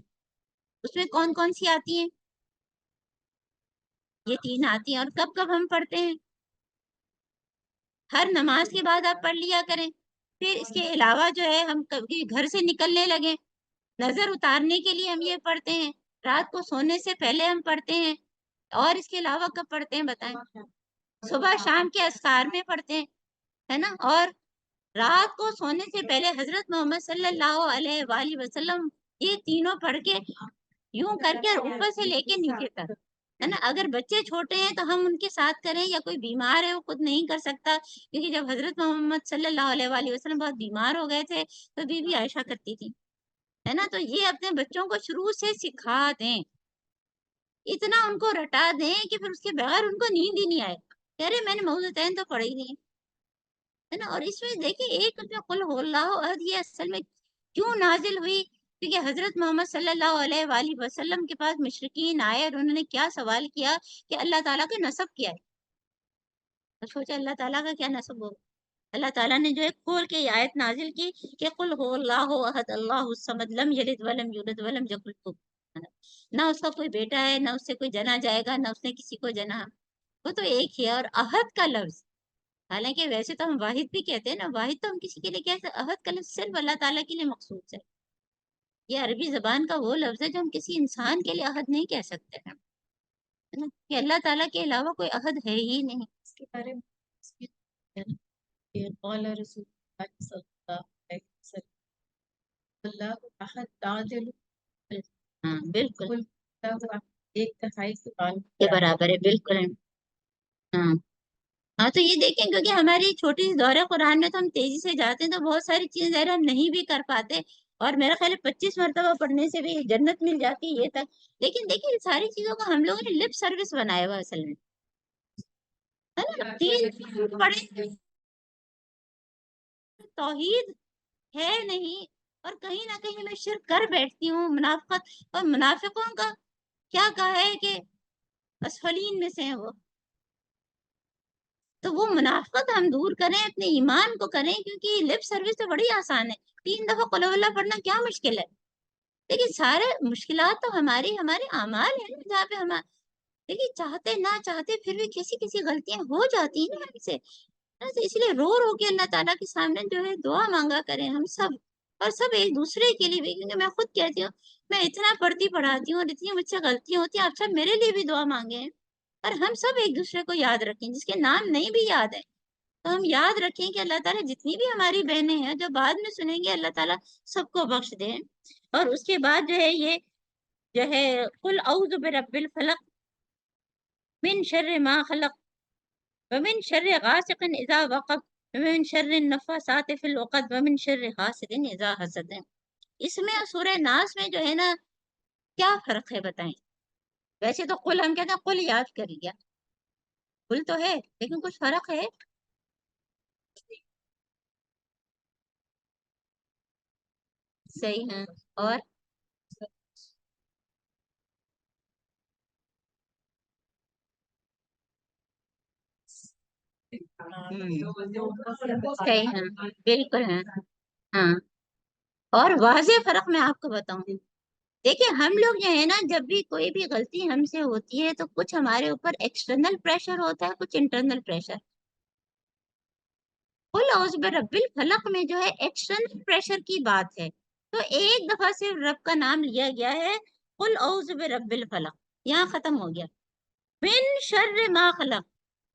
اس میں کون کون سی آتی ہیں، یہ تین آتی ہیں. اور کب کب ہم پڑھتے ہیں، ہر نماز کے بعد آپ پڑھ لیا کریں. پھر اس کے علاوہ جو ہے ہم کبھی گھر سے نکلنے لگے، نظر اتارنے کے لیے ہم یہ پڑھتے ہیں، رات کو سونے سے پہلے ہم پڑھتے ہیں. اور اس کے علاوہ کب پڑھتے ہیں بتائیں، صبح شام کے اذکار میں پڑھتے ہیں ہے نا. اور رات کو سونے سے پہلے حضرت محمد صلی اللہ علیہ وآلہ وسلم یہ تینوں پڑھ کے یوں کر کے اوپر سے لے کے نیچے تک ہے نا. اگر بچے چھوٹے ہیں تو ہم ان کے ساتھ کریں، یا کوئی بیمار ہے وہ خود نہیں کر سکتا، کیونکہ جب حضرت محمد صلی اللہ علیہ وآلہ وسلم بہت بیمار ہو گئے تھے تو بی بی عائشہ کرتی تھی ہے نا. تو یہ اپنے بچوں کو شروع سے سکھا دیں، اتنا ان کو رٹا دیں کہ پھر اس کے بغیر ان کو نیند ہی نہیں آئے، کہہ رہے میں نے معوذتین تو پڑھی نہیں ہے نا. اور اس میں دیکھیں ایک اس میں قل ہو اللہ احد، یہ اصل میں کیوں نازل ہوئی، کیونکہ حضرت محمد صلی اللہ علیہ وآلہ وسلم کے پاس مشرکین آئے اور انہوں نے کیا سوال کیا کہ اللہ تعالیٰ کا نسب کیا ہے. تو سوچا اللہ تعالیٰ کا کیا نسب ہو. اللہ تعالیٰ نے جو ہے کھول کے یہ آیت نازل کی کہ قل ہو اللہ احد اللہ الصمد لم یلد ولم یولد ولم یکن له کفوا احد. نہ اس کا کوئی بیٹا ہے، نہ اس سے کوئی جنا جائے گا، نہ اس نے کسی کو جنا، وہ تو ایک ہی ہے. اور احد کا لفظ، حالانکہ ویسے تو ہم واحد بھی کہتے ہیں نا، واحد تو ہم کسی کے لیے کہتے ہیں، احد کا لفظ صرف اللہ تعالیٰ کے لیے مخصوص ہے. یہ عربی زبان کا وہ لفظ ہے جو ہم کسی انسان کے لیے احد نہیں کہہ سکتے ہیں ہے نا، کہ اللہ تعالیٰ کے علاوہ کوئی احد ہے ہی نہیں. اس کے بارے میں اس کی ہے نا کہ قال رسول اللہ صلی اللہ علیہ وسلم اللہ احد تعدل ہاں بالکل قل اللہ ایک تہائی قرآن کے برابر ہے، بالکل ہے. ہاں ہاں تو یہ دیکھیں کیونکہ ہماری چھوٹی سی دورہ قرآن میں تو ہم تیزی سے جاتے ہیں تو بہت ساری چیزیں ظاہر ہم نہیں بھی کر پاتے، اور میرا خیال ہے 25 مرتبہ پڑھنے سے بھی جنت مل جاتی ہے یہ تک. لیکن دیکھیں ان ساری چیزوں کو ہم لوگوں نے لپ سروس بنایا ہوا اصل میں ہے نا. تین پڑھے توحید ہے نہیں، اور کہیں نہ کہیں میں شرک کر بیٹھتی ہوں، منافقت. اور منافقوں کا کیا کہا ہے کہ اسفلین میں سے ہیں وہ، تو وہ منافقت ہم دور کریں، اپنے ایمان کو کریں، کیونکہ لپ سروس تو بڑی آسان ہے. 3 دفعہ قل ہو اللہ پڑھنا کیا مشکل ہے دیکھیے سارے مشکلات تو ہمارے اعمال ہیں نا، جہاں پہ ہم دیکھیے چاہتے نہ چاہتے پھر بھی کسی کسی غلطیاں ہو جاتی ہیں نا ہم سے، تو اس لیے رو رو کے اللہ تعالیٰ کے سامنے جو ہے دعا مانگا کریں ہم سب، اور سب ایک دوسرے کے لیے بھی، کیونکہ میں خود کہتی ہوں میں اتنا پڑھتی پڑھاتی ہوں اور اتنی مجھ سے غلطیاں ہوتی ہیں، آپ سب میرے لیے بھی دعا مانگے ہیں، اور ہم سب ایک دوسرے کو یاد رکھیں، جس کے نام نہیں بھی یاد ہے تو ہم یاد رکھیں کہ اللہ تعالیٰ جتنی بھی ہماری بہنیں ہیں جو بعد میں سنیں گے اللہ تعالیٰ سب کو بخش دے۔ اور اس کے بعد جو ہے یہ جو ہے قل اعوذ برب الفلق من شر ما خلق ومن شر غاسق اذا وقب ومن شر النفاثات في العقد ومن شر حاسد اذا حسد۔ اس میں اور سورہ ناس میں جو ہے نا کیا فرق ہے بتائیں؟ ویسے تو قل ہم کہتے ہیں قل یاد کر لیا، قل تو ہے لیکن کچھ فرق ہے؟ صحیح ہے۔ اور صحیح ہے، بالکل ہے، ہاں۔ اور واضح فرق میں آپ کو بتاؤں، دیکھیں ہم لوگ جو ہے نا جب بھی کوئی بھی غلطی ہم سے ہوتی ہے تو کچھ ہمارے اوپر ایکسٹرنل پریشر ہوتا ہے، کچھ انٹرنل پریشر۔ قل اعوذ برب الفلق میں جو ہے ایکسٹرنل پریشر کی بات ہے، تو ایک دفعہ صرف رب کا نام لیا گیا ہے، قل اعوذ برب الفلق، یہاں ختم ہو گیا۔ من شر ما خلق،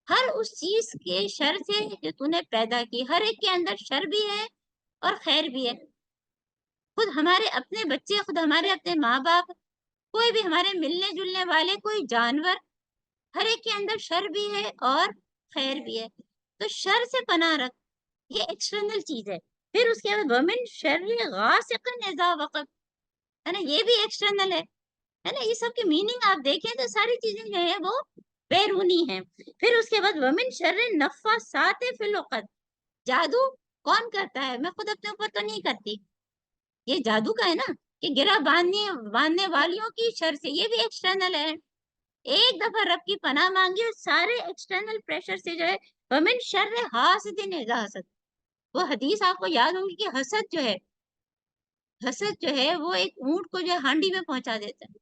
ہر اس چیز کے شر سے جو تو نے پیدا کی، ہر ایک کے اندر شر بھی ہے اور خیر بھی ہے، خود ہمارے اپنے بچے، خود ہمارے اپنے ماں باپ، کوئی بھی ہمارے ملنے جلنے والے، کوئی جانور، ہر ایک کے اندر شر بھی ہے اور خیر بھی ہے، تو شر سے پناہ رکھ، یہ ایکسٹرنل چیز ہے۔ پھر اس کے بعد ومن شر غاسق اذا وقب، ہے نا، یہ بھی ایکسٹرنل ہے نا، یہ سب کی میننگ آپ دیکھیں تو ساری چیزیں جو ہے وہ بیرونی ہیں۔ پھر اس کے بعد ومن شر النفاثات فی العقد، جادو کون کرتا ہے؟ میں خود اپنے اوپر تو نہیں کرتی، یہ جادو کا ہے نا، کہ گرہ باندھنے والیوں کی شر سے، یہ بھی ایکسٹرنل ہے۔ ایک دفعہ رب کی پناہ مانگی اور سارے ایکسٹرنل پریشر سے جو ہے ومن شر حاسد اذا حسد، وہ حدیث آپ کو یاد ہوگی کہ حسد جو ہے، حسد جو ہے وہ ایک اونٹ کو جو ہے ہانڈی میں پہنچا دیتا ہے،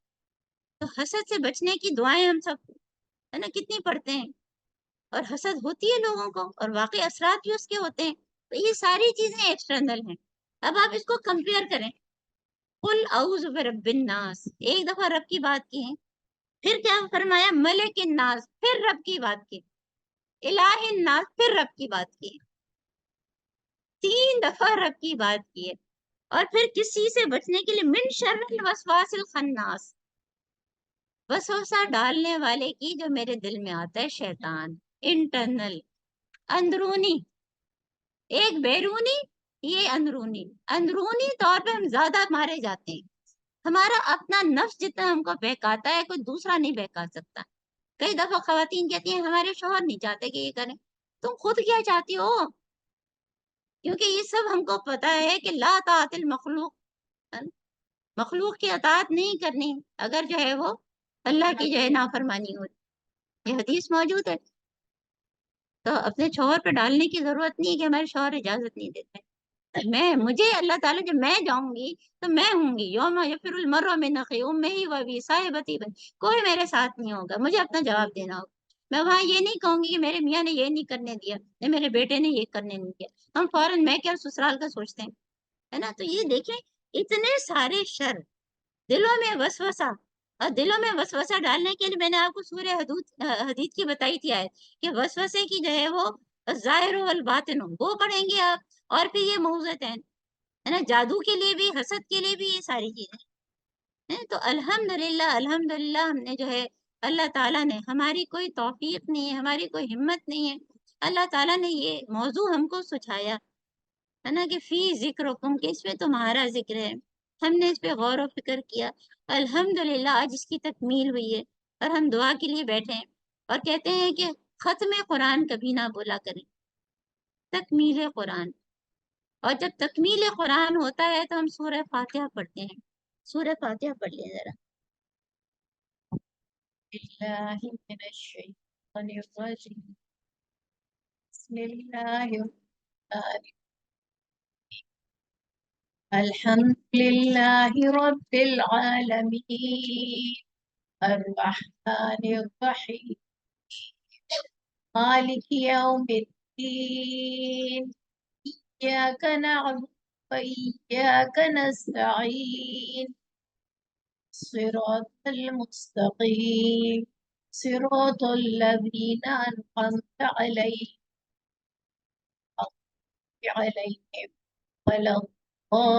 تو حسد سے بچنے کی دعائیں ہم سب ہے نا کتنی پڑھتے ہیں، اور حسد ہوتی ہے لوگوں کو اور واقعی اثرات بھی اس کے ہوتے ہیں، تو یہ ساری چیزیں ایکسٹرنل ہیں۔ اب آپ اس کو کمپیئر کریں، قل اعوذ برب الناس، ایک دفعہ رب کی بات کی ہے، پھر کیا فرمایا ملک الناس، پھر رب کی بات کی، الہ الناس، پھر رب کی بات کی، 3 دفعہ رب کی بات کی ہے، اور پھر کسی سے بچنے کے لیے من شر الوسواس الخناس، وسوسہ ڈالنے والے کی جو میرے دل میں آتا ہے، شیطان، انٹرنل، اندرونی، ایک بیرونی، یہ اندرونی، اندرونی طور پہ ہم زیادہ مارے جاتے ہیں، ہمارا اپنا نفس جتنا ہم کو بہکاتا ہے کوئی دوسرا نہیں بہکا سکتا۔ کئی دفعہ خواتین کہتی ہیں ہمارے شوہر نہیں چاہتے کہ یہ کریں، تم خود کیا چاہتی ہو؟ کیونکہ یہ سب ہم کو پتا ہے کہ لا طاعت المخلوق، مخلوق کی اطاعت نہیں کرنی اگر جو ہے وہ اللہ کی جو ہے نافرمانی ہو، یہ حدیث موجود ہے، تو اپنے شوہر پہ ڈالنے کی ضرورت نہیں ہے کہ ہمارے شوہر اجازت نہیں دیتے، مجھے اللہ تعالیٰ جب میں جاؤں گی تو میں ہوں گی، یوم یفر المرء من اخیہ امہ و ابیہ صاحبتہ بنی، کوئی میرے ساتھ نہیں ہوگا، مجھے اپنا جواب دینا ہوگا، میں وہاں یہ نہیں کہوں گی کہ میرے میاں نے یہ نہیں کرنے دیا، میرے بیٹے نے یہ کرنے نہیں دیا، ہم فوراً میں کیا سسرال کا سوچتے ہیں، ہے نا، تو یہ دیکھیں اتنے سارے شر، دلوں میں وسوسہ، اور دلوں میں وسوسہ ڈالنے کے لیے میں نے آپ کو سورہ حدید کی بتائی تھی آیت کہ وسوسے کی جو ہے وہ ظاہر والباطن، وہ پڑھیں گے آپ، اور پھر یہ موعظتین، ہے نا، جادو کے لیے بھی، حسد کے لیے بھی، یہ ساری چیزیں ہیں، تو الحمدللہ الحمدللہ ہم نے جو ہے اللہ تعالیٰ نے، ہماری کوئی توفیق نہیں ہے، ہماری کوئی ہمت نہیں ہے، اللہ تعالیٰ نے یہ موضوع ہم کو سجھایا ہے نا کہ فی ذکرکم، کہ اس میں تمہارا ذکر ہے، ہم نے اس پہ غور و فکر کیا، الحمدللہ آج اس کی تکمیل ہوئی ہے، اور ہم دعا کے لیے بیٹھے ہیں، اور کہتے ہیں کہ ختم قرآن کبھی نہ بولا کریں، تکمیل قرآن، اور جب تکمیل قرآن ہوتا ہے تو ہم سورہ فاتحہ پڑھتے ہیں، سورہ فاتحہ پڑھ لیں ذرا۔ باللہ من الشیطان الرجیم، بسم اللہ الرحمن الحمد لله رب العالمين الرحمن الرحيم مالك يوم الدين إياك نعبد وإياك نستعين صراط المستقيم صراط الذين أنعمت عليهم ولا الضالين.